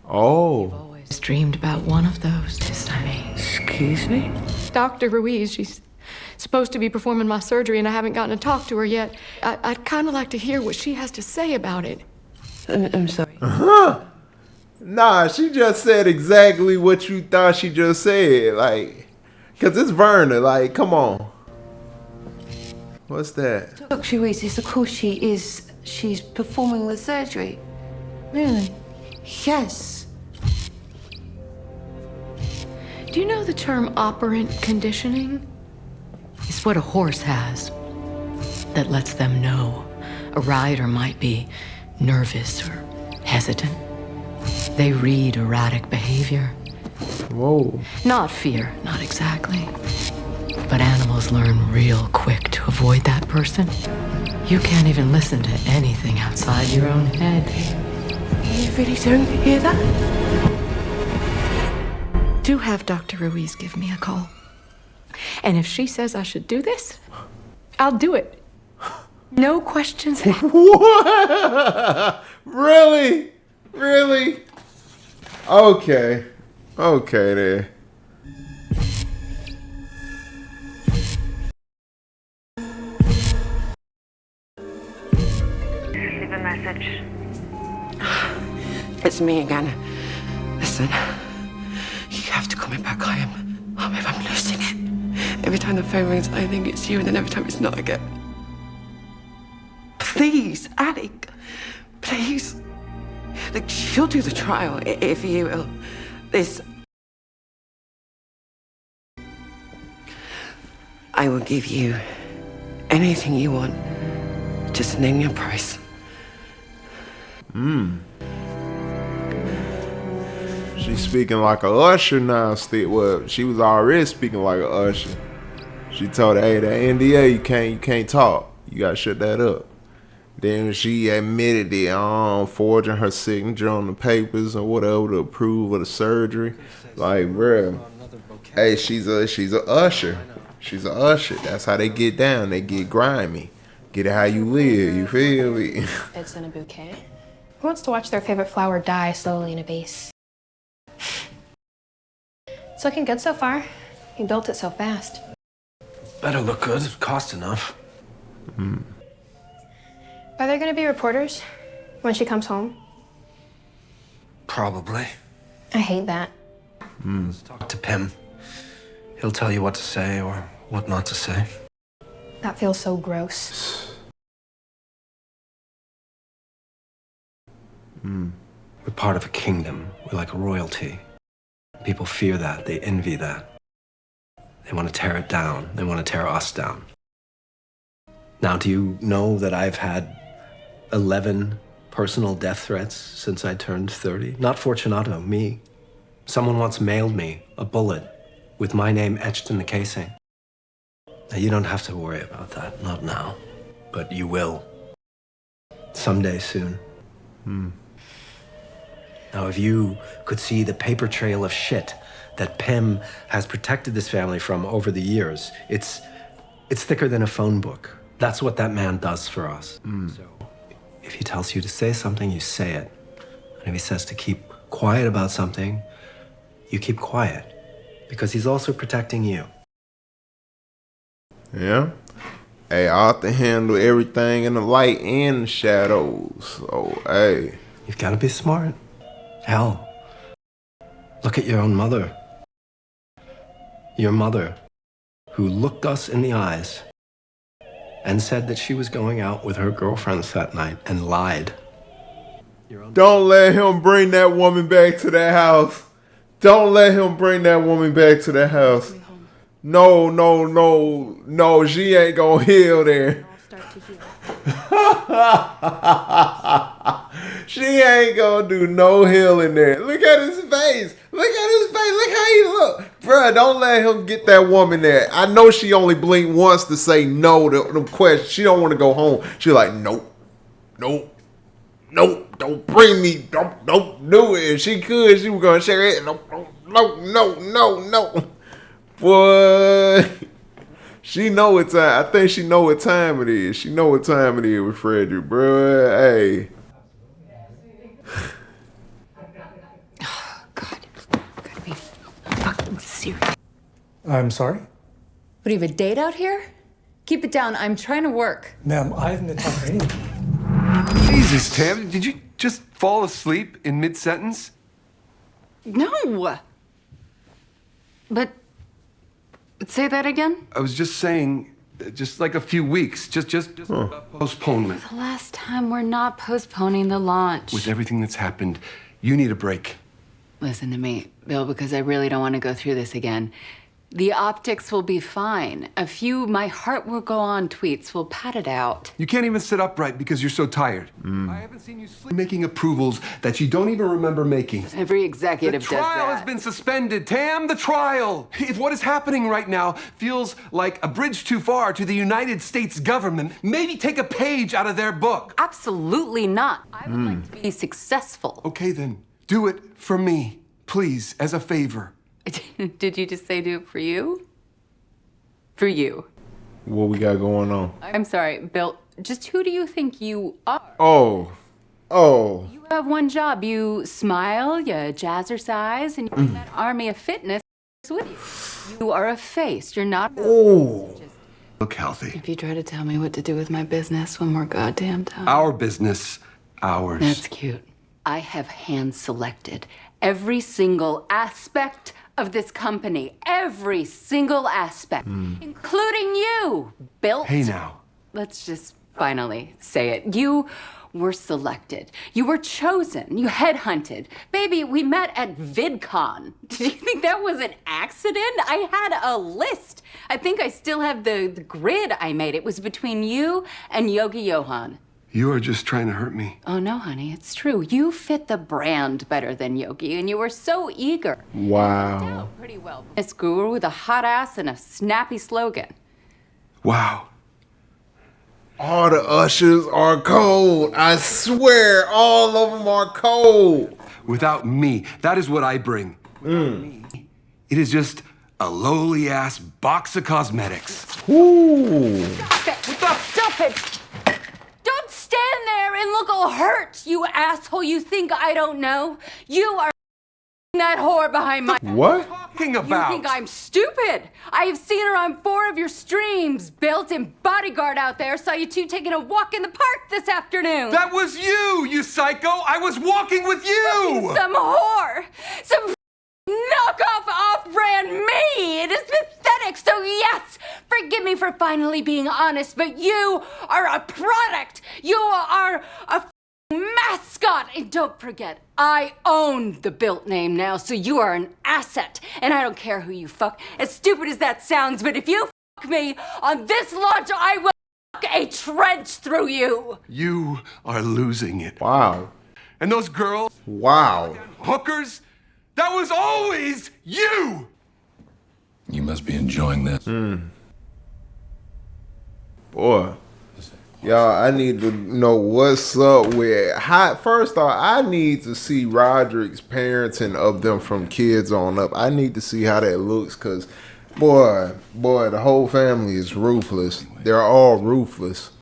Oh. Always dreamed about one of those. Excuse me? Dr. Ruiz, she's supposed to be performing my surgery and I haven't gotten to talk to her yet. I'd kind of like to hear what she has to say about it. I'm sorry. Huh? Nah, she just said exactly what you thought she just said. Like, because it's Verna. Like, come on. What's that? Dr. Ruiz, yes, of course she's performing the surgery. Really? Yes. Do you know the term operant conditioning? It's what a horse has that lets them know a rider might be nervous or hesitant. They read erratic behavior. Whoa. Not fear, not exactly. But animals learn real quick to avoid that person. You can't even listen to anything outside your own head. You really don't hear that? Do have Dr. Ruiz give me a call. And if she says I should do this, I'll do it. No questions asked. What? Really? Really? Okay. Okay, then. message. It's me again. Listen, you have to call me back. I'm losing it. Every time the phone rings, I think it's you, and then every time it's not, I get. Please, Alec. Please. Like, she'll do the trial if you will. This. I will give you anything you want. Just name your price. She's speaking like a Usher now. Well, she was already speaking like a Usher. She told her, "Hey, the NDA, you can't talk. You gotta shut that up." Then she admitted it, forging her signature on the papers or whatever to approve of the surgery. Like, bruh, hey, she's a Usher. She's a Usher. That's how they get down. They get grimy. Get it how you live. You feel me? It's in a bouquet. Who wants to watch their favorite flower die slowly in a vase? It's looking good so far. You built it so fast. Better look good. Cost enough. Are there going to be reporters when she comes home? Probably. I hate that. Let's talk to Pim. He'll tell you what to say or what not to say. That feels so gross. We're part of a kingdom. We're like royalty. People fear that. They envy that. They want to tear it down. They want to tear us down. Now, do you know that I've had 11 personal death threats since I turned 30? Not Fortunato, me. Someone once mailed me a bullet with my name etched in the casing. Now, you don't have to worry about that. Not now. But you will. Someday soon. Now, if you could see the paper trail of shit that Pim has protected this family from over the years, it's thicker than a phone book. That's what that man does for us. So, if he tells you to say something, you say it. And if he says to keep quiet about something, you keep quiet. Because he's also protecting you. Yeah. Hey, I have to handle everything in the light and the shadows. So, hey. You've got to be smart. Hell, look at your own mother. Your mother, who looked us in the eyes and said that she was going out with her girlfriends that night and lied. Don't let him bring that woman back to that house. Don't let him bring that woman back to that house. No, she ain't gonna heal there. She ain't gonna do no healing there. Look at his face. Look how he look. Bruh, don't let him get that woman there. I know she only blinked once to say no to the question. She don't want to go home. She like, nope, don't bring me, don't do it. If she could, she was gonna shake her head. No. Boy. She know what time. I think she know what time it is. She know what time it is with Frederick, bro. Hey. Oh, God. Gotta be fucking serious. I'm sorry? What, do you have a date out here? Keep it down. I'm trying to work. Ma'am, I haven't been talking to anyone. Jesus, Tam, did you just fall asleep in mid-sentence? No! But say that again? I was just saying, just like a few weeks, just postponement. The last time we're not postponing the launch. With everything that's happened, you need a break. Listen to me, Bill, because I really don't want to go through this again. The optics will be fine. A few "my heart will go on" tweets will pat it out. You can't even sit upright because you're so tired. I haven't seen you sleep making approvals that you don't even remember making. Every executive does that. The trial has been suspended, Tam, the trial. If what is happening right now feels like a bridge too far to the United States government, maybe take a page out of their book. Absolutely not. I would like to be successful. Okay, then, do it for me, please, as a favor. Did you just say do it for you? For you. What we got going on? I'm sorry, Bill. Just who do you think you are? Oh. You have one job. You smile, you jazzercise, and you bring that army of fitness with you. You are a face. You're not. Look healthy. If you try to tell me what to do with my business one more goddamn time. Our business hours. That's cute. I have hand-selected every single aspect of this company. Every single aspect. Including you, Built. Hey now. Let's just finally say it. You were selected. You were chosen. You headhunted. Baby, we met at VidCon. Did you think that was an accident? I had a list. I think I still have the grid I made. It was between you and Yogi Johan. You are just trying to hurt me. Oh, no, honey, it's true. You fit the brand better than Yogi, and you were so eager. Wow. Pretty well. This guru with a hot ass and a snappy slogan. Wow. All the ushers are cold. I swear, all of them are cold. Without me, that is what I bring. It is just a lowly ass box of cosmetics. Ooh. Stop it! Don't stand there and look all hurt, you asshole. You think I don't know? You are that whore behind my... What? Talking You about? think I'm stupid? I have seen her on 4 of your streams. Built in bodyguard out there. Saw you two taking a walk in the park this afternoon. That was you psycho! I was walking with you! Some whore! Some knockoff off-brand me! It is pathetic, so yes! Forgive me for finally being honest, but you are a product! You are a mascot! And don't forget, I own the Built name now, so you are an asset. And I don't care who you fuck, as stupid as that sounds, but if you fuck me on this launch, I will fuck a trench through you! You are losing it. Wow. And those girls, Wow. hookers, that was always you! You must be enjoying this. Boy. Y'all, I need to know what's up with first off, I need to see Roderick's parenting of them from kids on up. I need to see how that looks, because boy, the whole family is ruthless. They're all ruthless.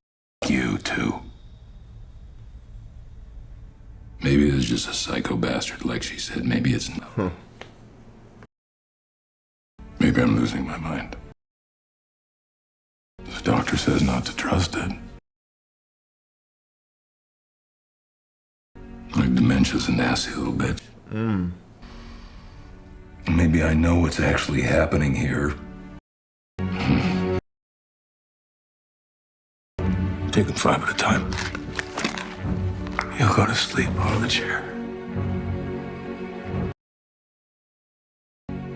You too. Maybe it's just a psycho bastard, like she said. Maybe it's not. Maybe I'm losing my mind. The doctor says not to trust it. Like dementia's a nasty little bitch. Maybe I know what's actually happening here. Take them 5 at a time. You'll go to sleep on the chair.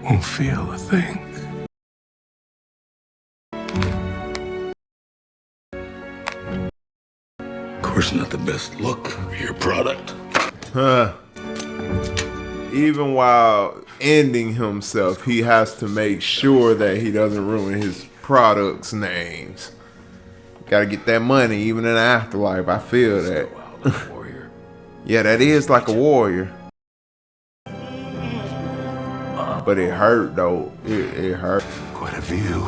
Won't feel a thing. Of course, not the best look for your product. Huh. Even while ending himself, he has to make sure that he doesn't ruin his products' names. Gotta get that money even in the afterlife. I feel that. Yeah, that is like a warrior. But it hurt though. It hurt. Quite a view.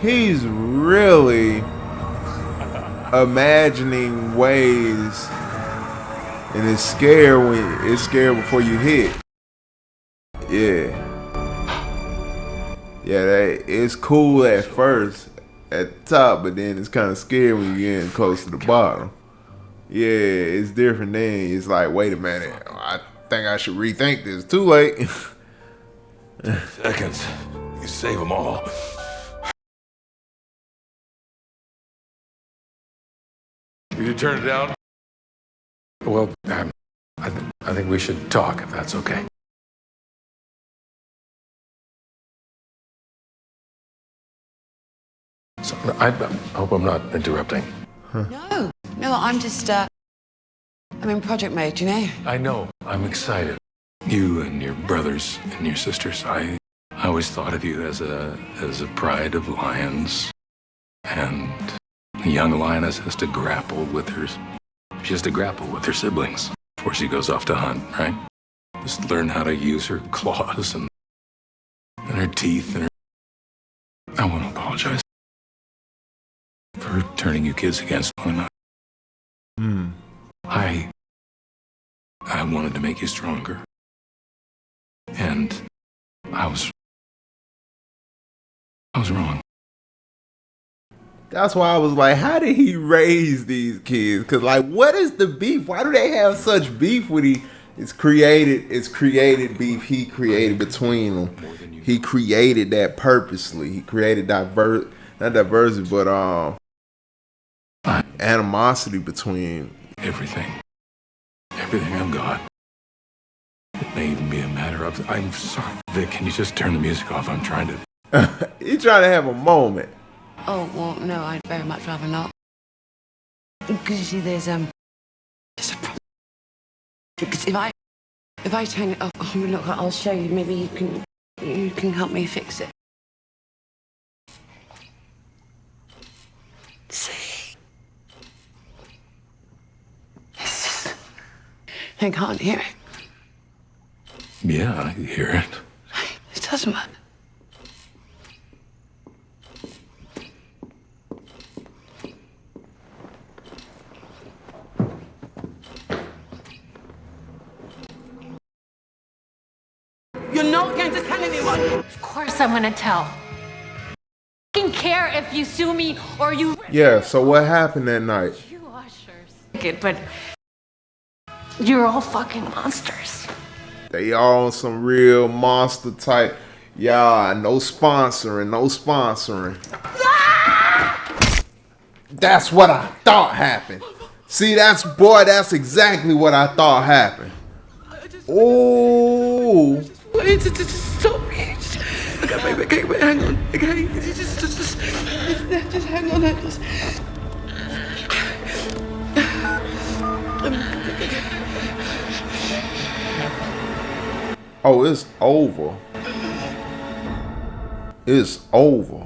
He's really imagining ways, and it's scared before you hit. Yeah, it's cool at first at the top, but then it's kind of scary when you're getting close to the bottom. Yeah, it's different then. It's like, wait a minute, I think I should rethink this. Too late. Seconds. You save them all. You turn it down? Well, I think we should talk, if that's okay. So, I hope I'm not interrupting. No, I'm just, I'm in project mode, you know? I know. I'm excited. You and your brothers and your sisters, I always thought of you as a pride of lions. And a young lioness has to grapple with her siblings before she goes off to hunt, right? Just learn how to use her claws and her teeth and her... I want to apologize for turning you kids against one another. I wanted to make you stronger. And I was wrong. That's why I was like, how did he raise these kids? Cause like, what is the beef? Why do they have such beef with he? It's created beef he created between them. He created that purposely. He created not diversity, but animosity between everything I've got. It may even be a matter of, I'm sorry, Vic, can you just turn the music off? I'm trying to. He's trying to have a moment. Oh, well, no, I'd very much rather not. Because you see, there's a problem. Because if I turn it off, oh, look, I'll show you. Maybe you can help me fix it. See? It's just, I can't hear it. Yeah, I hear it. It doesn't matter. You're not going to tell anyone. Of course I'm gonna tell. I don't care if you sue me or you. Yeah. So what happened that night? You Ushers. But you're all fucking monsters. They all on some real monster type. Yeah, no sponsoring. That's what I thought happened. See, that's exactly what I thought happened. Oh. Wait, stop me. Okay, wait, hang on. Okay, just hang on. Oh, it's over. It's over.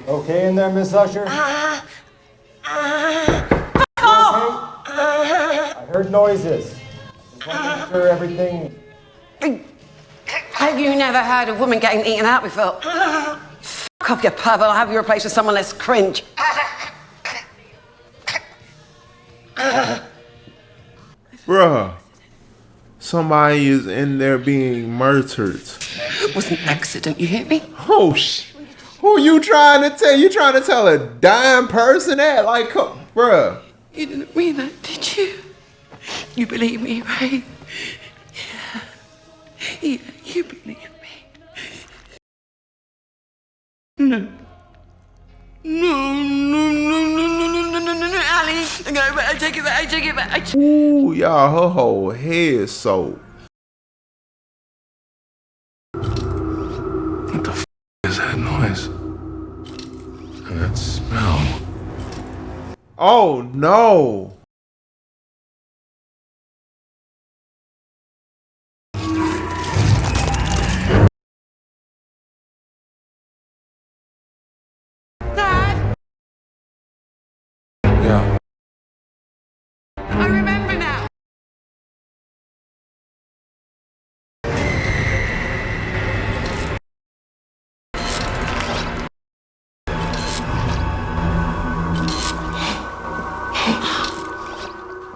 Okay in there, Miss Usher? I heard noises. Just want to make sure everything... Have you never heard a woman getting eaten out before? Fuck off, you pervert. I'll have you replaced with someone less cringe. Bruh. Somebody is in there being murdered. It was an accident, you hear me? Oh, who you trying to tell? You trying to tell a dying person that? Like, bruh. You didn't mean that, did you? You believe me, right? Yeah, you believe me. No, Ali. I take it back. Ooh, y'all, her whole head so. What the is that noise? And that smell. Oh no. Yeah. I remember now.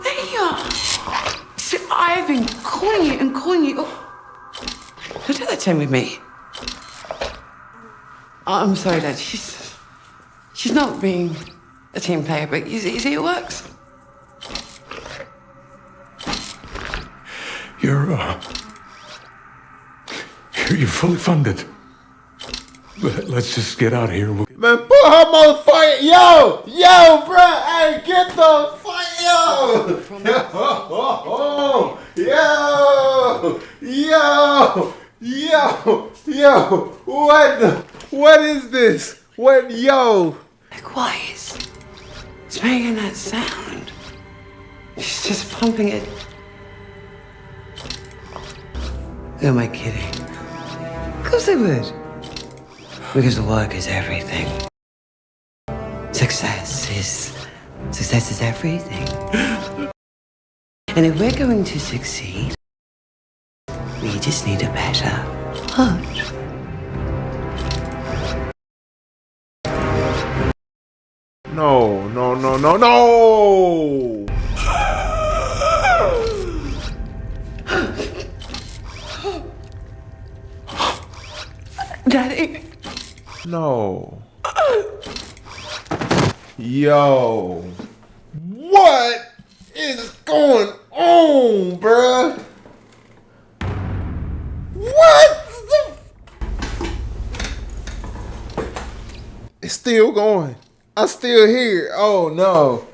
There you are. See, I've been calling you. Oh. Don't do that to him with me. I'm sorry, Dad. She's not being a team player, but you see it works. You're fully funded. Let's just get out of here. Man, put her motherfucker. Yo, bruh. Hey, get the fuck, What is this? Yo? Like, why is it's making that sound? She's just pumping it. Who am I kidding? Of course they would. Because the work is everything. Success is everything. And if we're going to succeed, we just need a better heart. No. Daddy. No. Yo. What is going on, bruh? What the? It's still going. I still hear it. Oh no.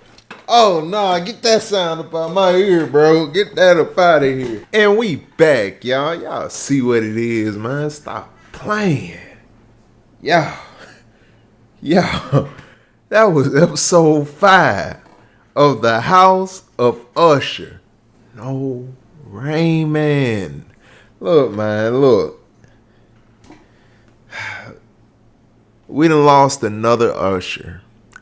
Oh no, get that sound up out my ear, bro. Get that up out of here. And we back, y'all. Y'all see what it is, man. Stop playing. Y'all. That was episode 5 of The House of Usher. No Raymond. Look, man, look. We done lost another Usher.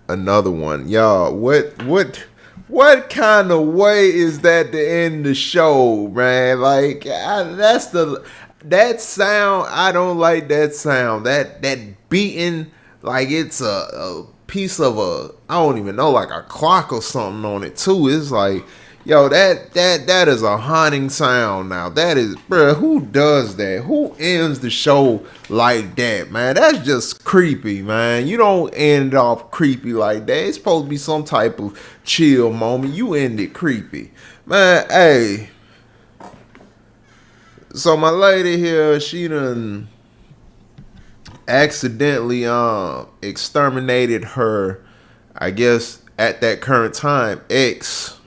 Another one. Y'all, what kind of way is that to end the show, man? Like, that sound, I don't like that sound. That beating, like it's a piece of I don't even know, like a clock or something on it too. It's like, yo, that is a haunting sound now. That is, bruh, who does that? Who ends the show like that, man? That's just creepy, man. You don't end off creepy like that. It's supposed to be some type of chill moment. You end it creepy. Man, hey. So my lady here, she done accidentally exterminated her, I guess at that current time, ex,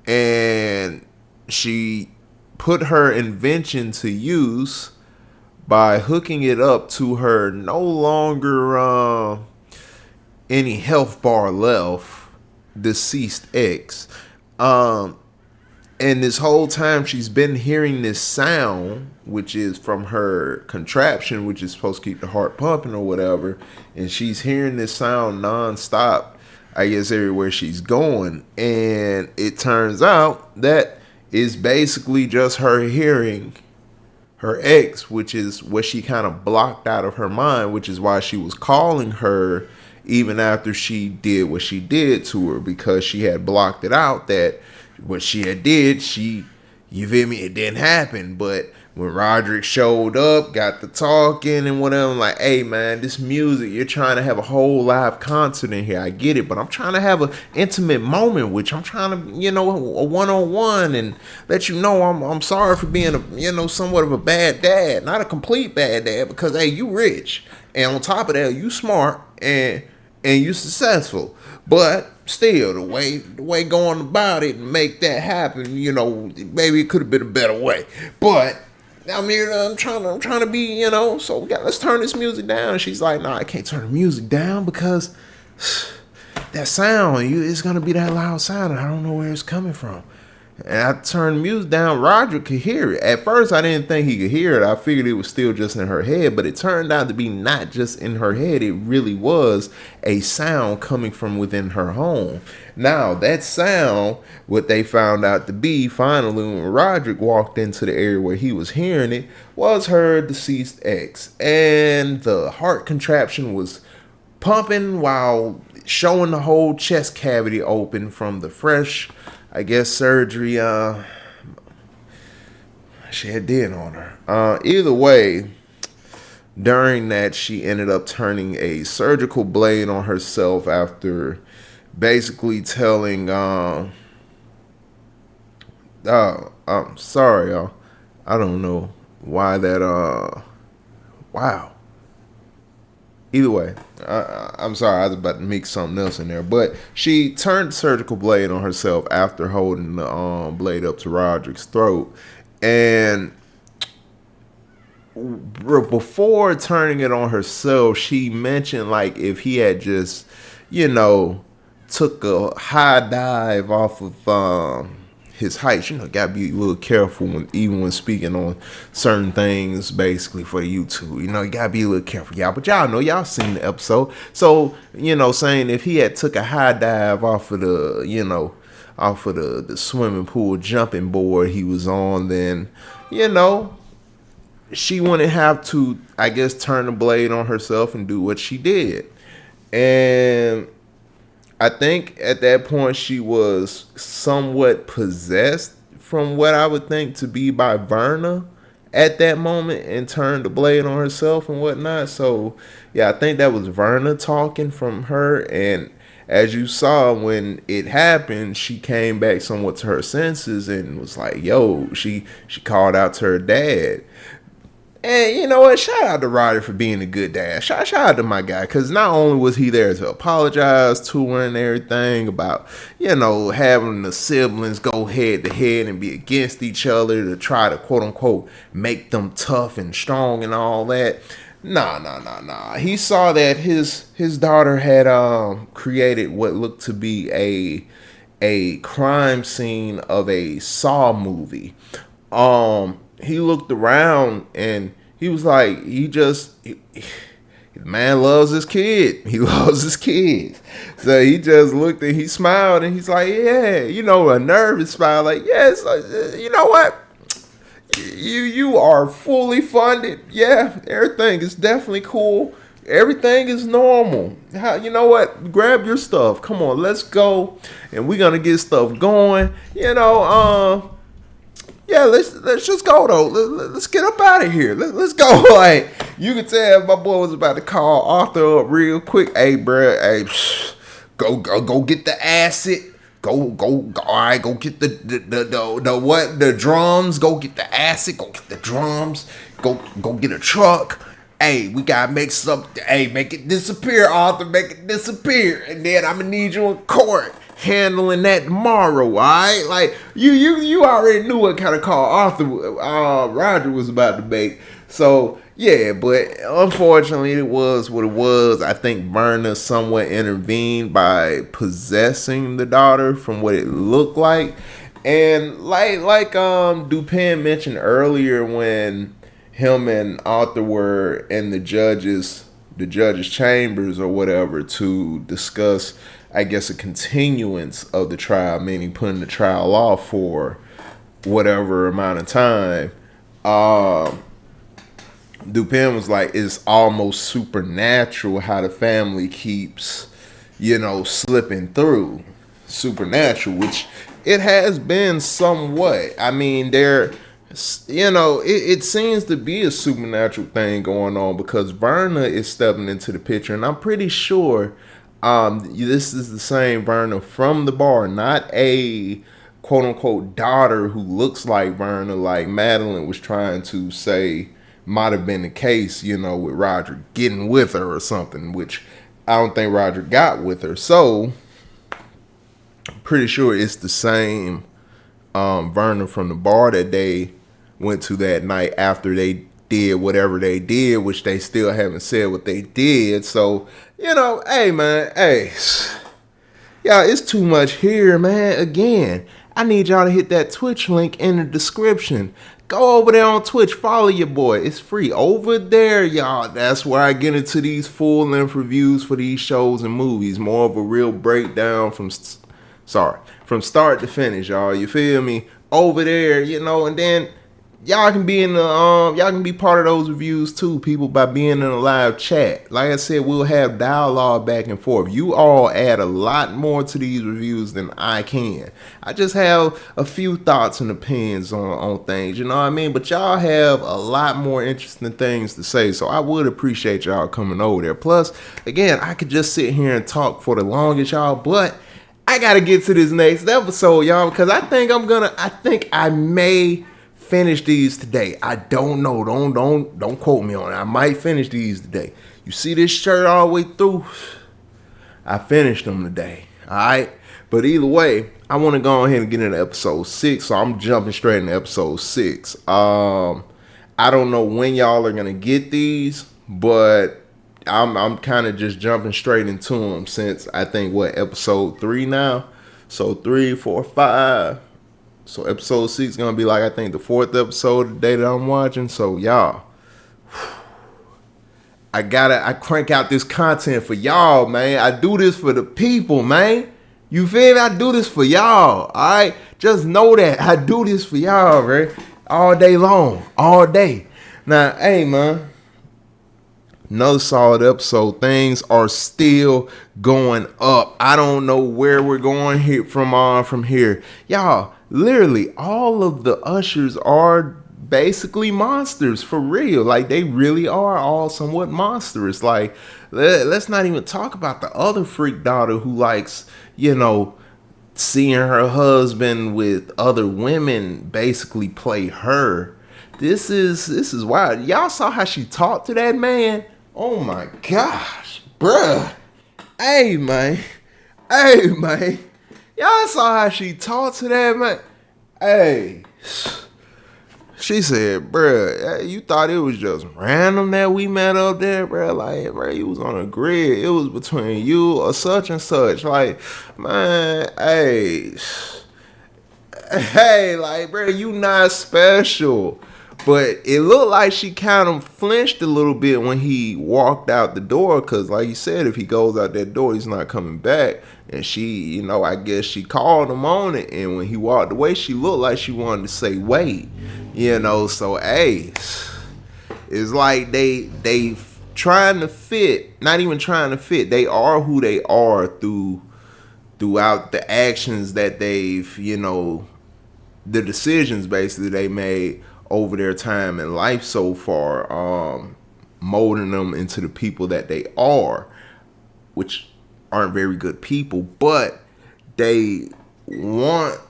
and she put her invention to use by hooking it up to her no longer any health bar left deceased ex. And this whole time she's been hearing this sound, which is from her contraption, which is supposed to keep the heart pumping or whatever. And she's hearing this sound nonstop, I guess, everywhere she's going. And it turns out that it's basically just her hearing her ex, which is what she kind of blocked out of her mind, which is why she was calling her even after she did what she did to her, because she had blocked it out that what she had did, you feel me, it didn't happen. But when Roderick showed up, got the talking and whatever, I'm like, hey man, this music, you're trying to have a whole live concert in here. I get it, but I'm trying to have an intimate moment, which I'm trying to, a one-on-one, and let you know I'm sorry for being somewhat of a bad dad. Not a complete bad dad, because hey, you rich. And on top of that, you smart and you successful. But still, the way going about it and make that happen, maybe it could have been a better way. But I'm here. I'm trying to be, So let's turn this music down. And she's like, "No, I can't turn the music down because that sound, it's gonna be that loud sound, and I don't know where it's coming from." And I turned the music down. Roderick could hear it. At first, I didn't think he could hear it. I figured it was still just in her head, but it turned out to be not just in her head. It really was a sound coming from within her home. Now, that sound, what they found out to be, finally, when Roderick walked into the area where he was hearing it, was her deceased ex. And the heart contraption was pumping while showing the whole chest cavity open from the fresh, I guess, surgery she had did on her. Either way, during that, she ended up turning a surgical blade on herself after basically telling, I'm sorry, y'all. I don't know why that, wow. Either way, I'm sorry, I was about to mix something else in there. But she turned the surgical blade on herself after holding the blade up to Roderick's throat. And before turning it on herself, she mentioned, like, if he had just, took a high dive off of his height. Gotta be a little careful even when speaking on certain things, basically for the YouTube. You gotta be a little careful, y'all. But y'all know, y'all seen the episode. So, saying if he had took a high dive off of the, off of the swimming pool jumping board he was on, then, she wouldn't have to, I guess, turn the blade on herself and do what she did. And I think at that point she was somewhat possessed, from what I would think to be by Verna, at that moment and turned the blade on herself and whatnot. So yeah, I think that was Verna talking from her. And as you saw when it happened, she came back somewhat to her senses and was like, yo, she called out to her dad. And you know what? Shout out to Ryder for being a good dad. Shout out to my guy, because not only was he there to apologize to her and everything about, having the siblings go head to head and be against each other to try to quote unquote make them tough and strong and all that. Nah. He saw that his daughter had created what looked to be a crime scene of a Saw movie. He looked around and he was like, the man loves his kid. He loves his kids. So he just looked and he smiled and he's like, yeah, a nervous smile, like, yes, you know what? You are fully funded. Yeah, everything is definitely cool. Everything is normal. You know what? Grab your stuff. Come on, let's go. And we're gonna get stuff going. Yeah, let's just go though. Let's get up out of here. Let's go. Like, you could tell my boy was about to call Arthur up real quick. Hey, bro. Hey, go get the acid. Go. All right, go get the drums. Go get the acid. Go get the drums. Go get a truck. Hey, we gotta make something. Hey, make it disappear, Arthur. Make it disappear, and then I'm gonna need you in court handling that tomorrow. All right, like you already knew what kind of call Arthur Roger was about to make. So yeah, but unfortunately, it was what it was. I think Verna somewhat intervened by possessing the daughter, from what it looked like, and like Dupin mentioned earlier when him and Arthur were in the judge's chambers or whatever to discuss, I guess, a continuance of the trial, meaning putting the trial off for whatever amount of time. Dupin was like, it's almost supernatural how the family keeps, slipping through. Supernatural, which it has been somewhat. I mean, it seems to be a supernatural thing going on because Verna is stepping into the picture, and I'm pretty sure this is the same Verna from the bar, not a quote unquote daughter who looks like Verna, like Madeline was trying to say might have been the case, with Roger getting with her or something, which I don't think Roger got with her. So I'm pretty sure it's the same Verna from the bar that they went to that night after they did whatever they did, which they still haven't said what they did. So, hey man, y'all, it's too much here, man. Again, I need y'all to hit that Twitch link in the description. Go over there on Twitch, follow your boy. It's free over there, y'all. That's where I get into these full-length reviews for these shows and movies. More of a real breakdown from start to finish, y'all. You feel me? Over there, and then y'all can be y'all can be part of those reviews too, people, by being in a live chat. Like I said, we'll have dialogue back and forth. You all add a lot more to these reviews than I can. I just have a few thoughts and opinions on things, you know what I mean? But y'all have a lot more interesting things to say, so I would appreciate y'all coming over there. Plus, again, I could just sit here and talk for the longest, y'all, but I gotta get to this next episode, y'all, because I think I may finish these today. I don't know. Don't quote me on it. I might finish these today. You see this shirt all the way through? I finished them today. Alright? But either way, I want to go ahead and get into episode 6. So I'm jumping straight into episode 6. I don't know when y'all are gonna get these, but I'm kind of just jumping straight into them since I think episode 3 now. So 3, 4, 5. So episode 6 is going to be like, I think, the 4th episode of the day that I'm watching. So y'all, I crank out this content for y'all, man. I do this for the people, man. You feel me? I do this for y'all, all right? Just know that. I do this for y'all, right? All day long. All day. Now, hey, man. Another solid episode. Things are still going up. I don't know where we're going here from here. Y'all, literally all of the ushers are basically monsters for real. Like, they really are all somewhat monstrous. Like, let's not even talk about the other freak daughter who likes, seeing her husband with other women basically play her. This is wild. Y'all saw how she talked to that man? Oh my gosh, bruh. Hey man. Y'all saw how she talked to that man? Hey. She said, bruh, you thought it was just random that we met up there, bruh? Like, bruh, you was on a grid. It was between you or such and such. Like, man, hey, like, bruh, you not special. But it looked like she kind of flinched a little bit when he walked out the door. Because, like you said, if he goes out that door, he's not coming back. And she, I guess she called him on it. And when he walked away, she looked like she wanted to say, wait. So, hey, it's like they trying to fit, not even trying to fit. They are who they are throughout the actions that they've, the decisions basically they made over their time in life so far, molding them into the people that they are, which aren't very good people, but they want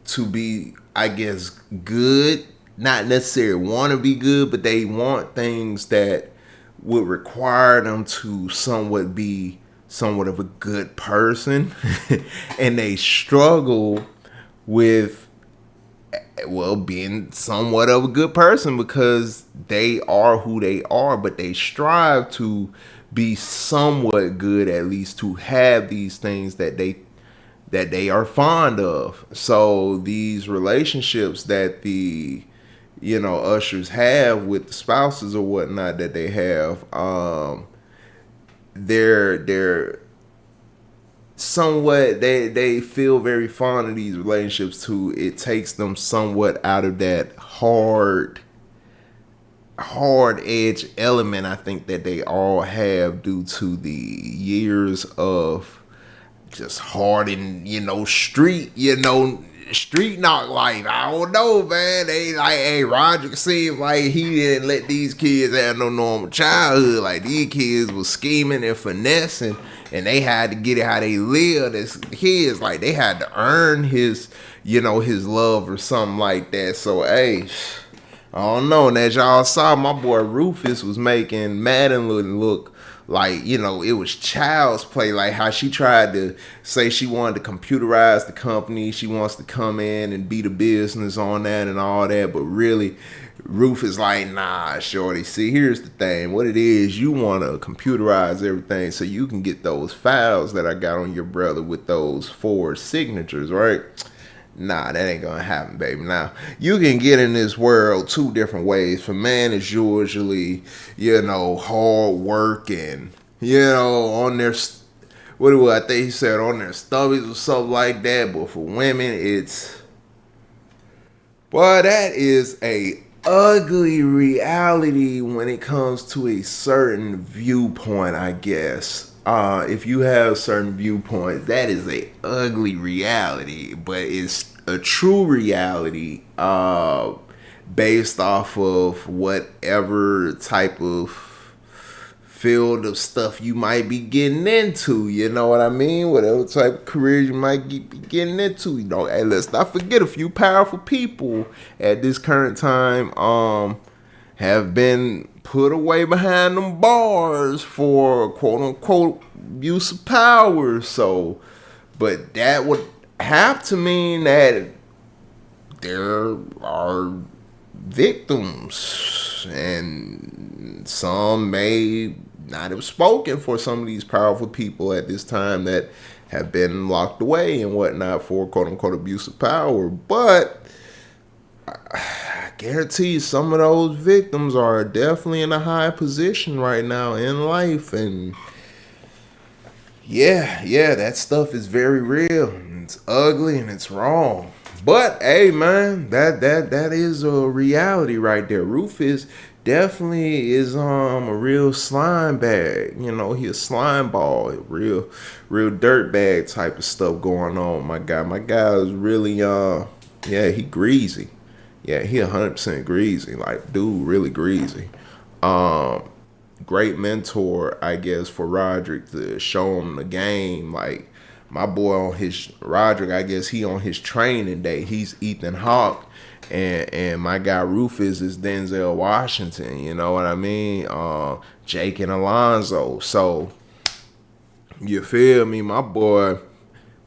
to be, I guess, good. Not necessarily want to be good, but they want things that would require them to somewhat of a good person. And they struggle with, being somewhat of a good person because they are who they are, but they strive to be somewhat good, at least to have these things that they are fond of. So these relationships that the ushers have with the spouses or whatnot that they have, they're somewhat, they feel very fond of these relationships too. It takes them somewhat out of that hard edge element I think that they all have due to the years of just hardened, street knock life. I don't know, man. They like, hey, Roger seemed like he didn't let these kids have no normal childhood. Like, these kids was scheming and finessing, and they had to get it how they lived as kids. Like, they had to earn his love or something like that. So, hey, I don't know. And as y'all saw, my boy Rufus was making Madden look like, it was child's play. Like how she tried to say she wanted to computerize the company. She wants to come in and be the business on that and all that. But really, Rufus like, nah, shorty. See, here's the thing. What it is, you want to computerize everything so you can get those files that I got on your brother with those 4 signatures, right? Nah, that ain't gonna happen, baby. Now, you can get in this world 2 different ways. For man, it's usually, hard work and, on their, I think he said on their stomachs or something like that. But for women, it's, boy, that is a ugly reality when it comes to a certain viewpoint, I guess. If you have certain viewpoints, that is a ugly reality, but it's a true reality based off of whatever type of field of stuff you might be getting into. You know what I mean? Whatever type of career you might be getting into. Hey, let's not forget a few powerful people at this current time have been put away behind them bars for quote unquote abuse of power. So, but that would have to mean that there are victims, and some may not have spoken for some of these powerful people at this time that have been locked away and whatnot for quote unquote abuse of power. But I guarantee you some of those victims are definitely in a high position right now in life. And yeah, that stuff is very real. It's ugly and it's wrong. But hey, man, that is a reality right there. Rufus definitely is a real slime bag. He a slime ball, real dirt bag type of stuff going on. My guy is really he greasy. Yeah, he 100% greasy. Like, dude, really greasy. Great mentor, I guess, for Roderick to show him the game. Like, my boy on his Roderick, I guess he on his training day. He's Ethan Hawke, and my guy Rufus is Denzel Washington. You know what I mean? Jake and Alonzo. So you feel me, my boy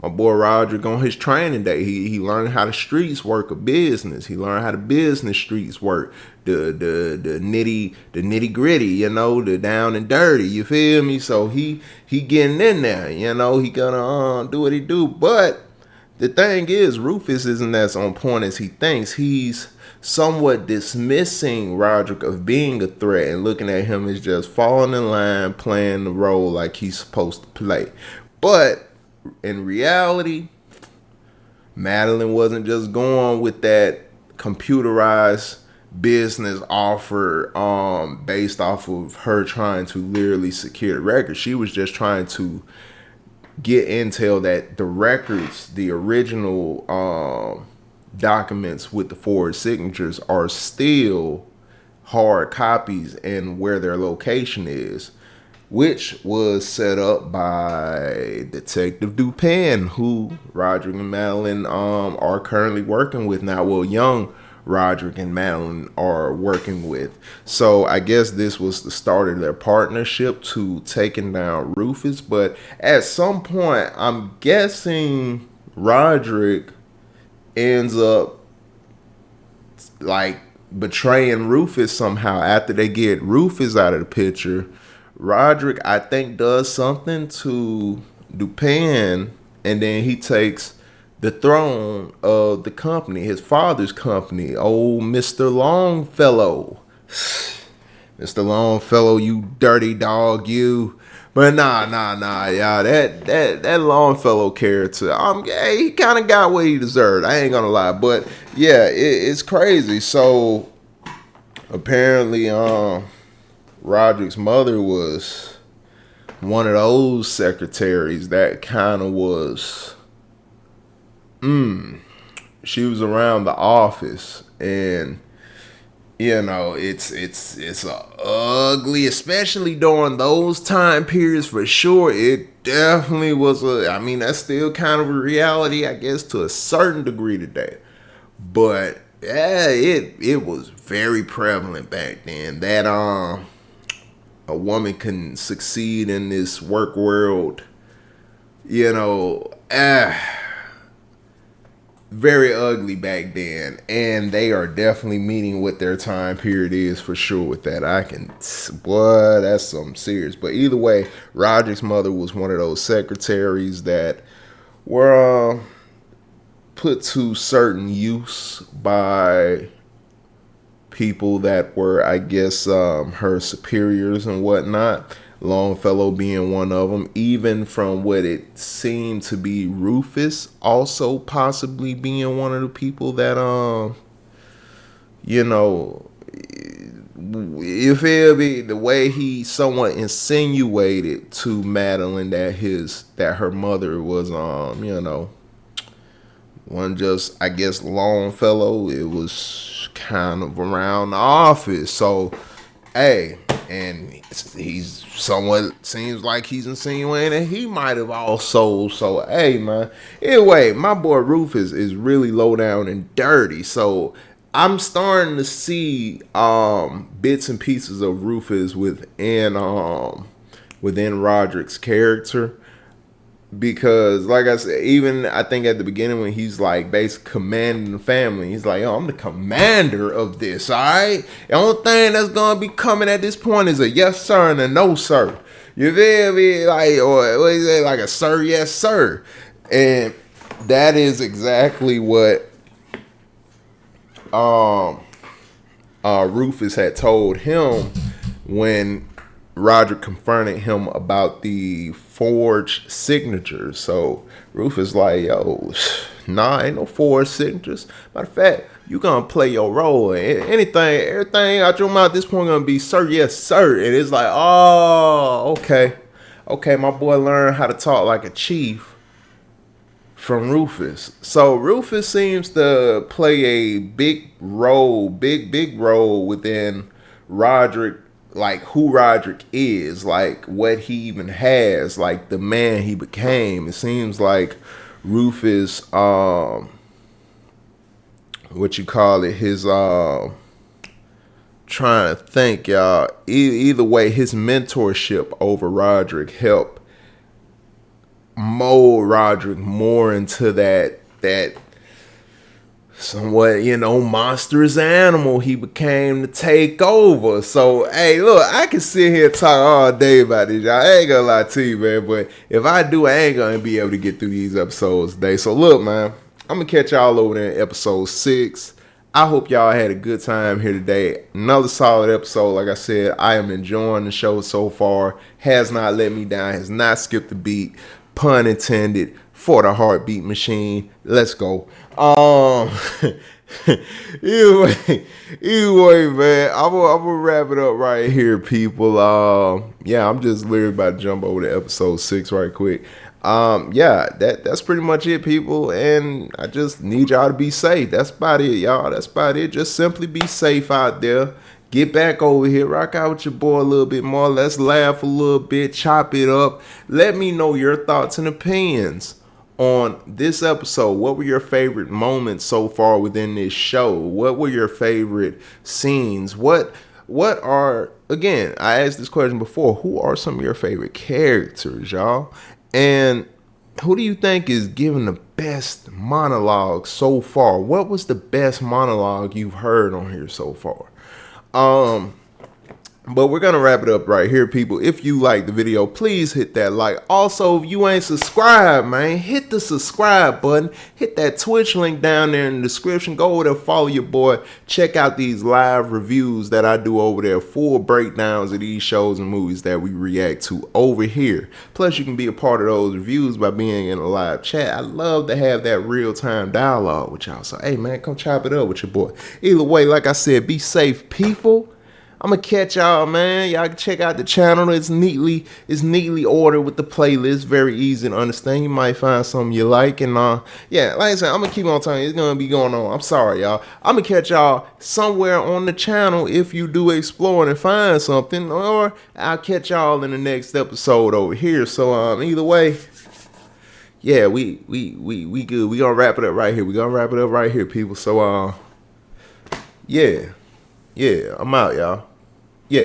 Roderick on his training day, he learned how the streets work a business. He learned how the business streets work, the nitty gritty, you know, the down and dirty. You feel me? So he getting in there, you know. He gonna do what he do. But the thing is, Rufus isn't as on point as he thinks. He's somewhat dismissing Roderick of being a threat and looking at him as just falling in line, playing the role like he's supposed to play. But in reality, Madeline wasn't just going with that computerized business offer based off of her trying to literally secure the record. She was just trying to get intel that the records, the original documents with the forged signatures, are still hard copies and where their location is, which was set up by Detective Dupin, who Roderick and Madeline are currently working with now. Well, young Roderick and Madeline are working with. So I guess this was the start of their partnership to taking down Rufus. But at some point, I'm guessing Roderick ends up like betraying Rufus somehow after they get Rufus out of the picture. Roderick, I think, does something to Dupin, and then he takes the throne of the company, his father's company. Old Mr. Longfellow. Mr. Longfellow, you dirty dog, you. But nah, y'all. That Longfellow character, yeah, he kind of got what he deserved. I ain't gonna lie. But yeah, it's crazy. So apparently, Roderick's mother was one of those secretaries that kind of was, she was around the office, and you know, it's a ugly, especially during those time periods for sure. It definitely was I mean, that's still kind of a reality, I guess, to a certain degree today. But yeah, it was very prevalent back then that a woman can succeed in this work world, you know, very ugly back then. And they are definitely meeting what their time period is for sure with that. Boy, that's something serious. But either way, Roderick's mother was one of those secretaries that were put to certain use by people that were, I guess, her superiors and whatnot. Longfellow being one of them, even from what it seemed to be Rufus also possibly being one of the people that, you know, you feel me? The way he somewhat insinuated to Madeline that her mother was, you know, one just, I guess, Longfellow. It was kind of around the office. So, hey, and he's somewhat seems like he's insinuating he might have also. So, hey, man. Anyway, my boy Rufus is really low down and dirty. So, I'm starting to see bits and pieces of Rufus within Roderick's character. Because, like I said, even I think at the beginning when he's like basically commanding the family, he's like, "Yo, I'm the commander of this, all right? The only thing that's gonna be coming at this point is a yes sir and a no sir." You feel me? Like, or what is it? Like a sir, yes sir. And that is exactly what Rufus had told him when Roderick confronted him about the forged signatures. So Rufus like, yo, nah, ain't no forged signatures. Matter of fact, you gonna play your role. Everything out your mouth at this point gonna be sir, yes, sir. And it's like, oh, okay. My boy learned how to talk like a chief from Rufus. So Rufus seems to play a big role within Roderick, like who Roderick is, like what he even has, like the man he became. It seems like Rufus, what you call it, his trying to think, y'all. Either way, his mentorship over Roderick helped mold Roderick more into that somewhat, monstrous animal he became to take over. So, hey, look, I can sit here and talk all day about this, y'all. I ain't gonna lie to you, man. But if I do, I ain't gonna be able to get through these episodes today. So, look, man, I'm gonna catch y'all over there in episode 6. I hope y'all had a good time here today. Another solid episode. Like I said, I am enjoying the show so far. Has not let me down. Has not skipped a beat. Pun intended for the heartbeat machine. Let's go. Either way, man, I'm gonna wrap it up right here, people. Yeah, I'm just literally about to jump over to episode 6 right quick. Yeah, that's pretty much it, people, and I just need y'all to be safe. That's about it, y'all. That's about it. Just simply be safe out there. Get back over here, rock out with your boy a little bit more. Let's laugh a little bit, chop it up. Let me know your thoughts and opinions on this episode. What were your favorite moments so far within this show? What were your favorite scenes? What are, again, I asked this question before, who are some of your favorite characters, y'all? And who do you think is giving the best monologue so far? What was the best monologue you've heard on here so far? But we're gonna wrap it up right here, people. If you like the video, please hit that like. Also, if you ain't subscribed, man, hit the subscribe button. Hit that Twitch link down there in the description. Go over there, follow your boy. Check out these live reviews that I do over there. Full breakdowns of these shows and movies that we react to over here. Plus, you can be a part of those reviews by being in a live chat. I love to have that real-time dialogue with y'all. So, hey, man, come chop it up with your boy. Either way, like I said, be safe, people. I'm gonna catch y'all, man. Y'all can check out the channel. It's neatly ordered with the playlist. Very easy to understand. You might find something you like. And yeah, like I said, I'm gonna keep on telling you, it's gonna be going on. I'm sorry, y'all. I'm gonna catch y'all somewhere on the channel if you do explore and find something, or I'll catch y'all in the next episode over here. So either way, yeah, we good. We gonna wrap it up right here. People. So yeah, I'm out, y'all. Yeah.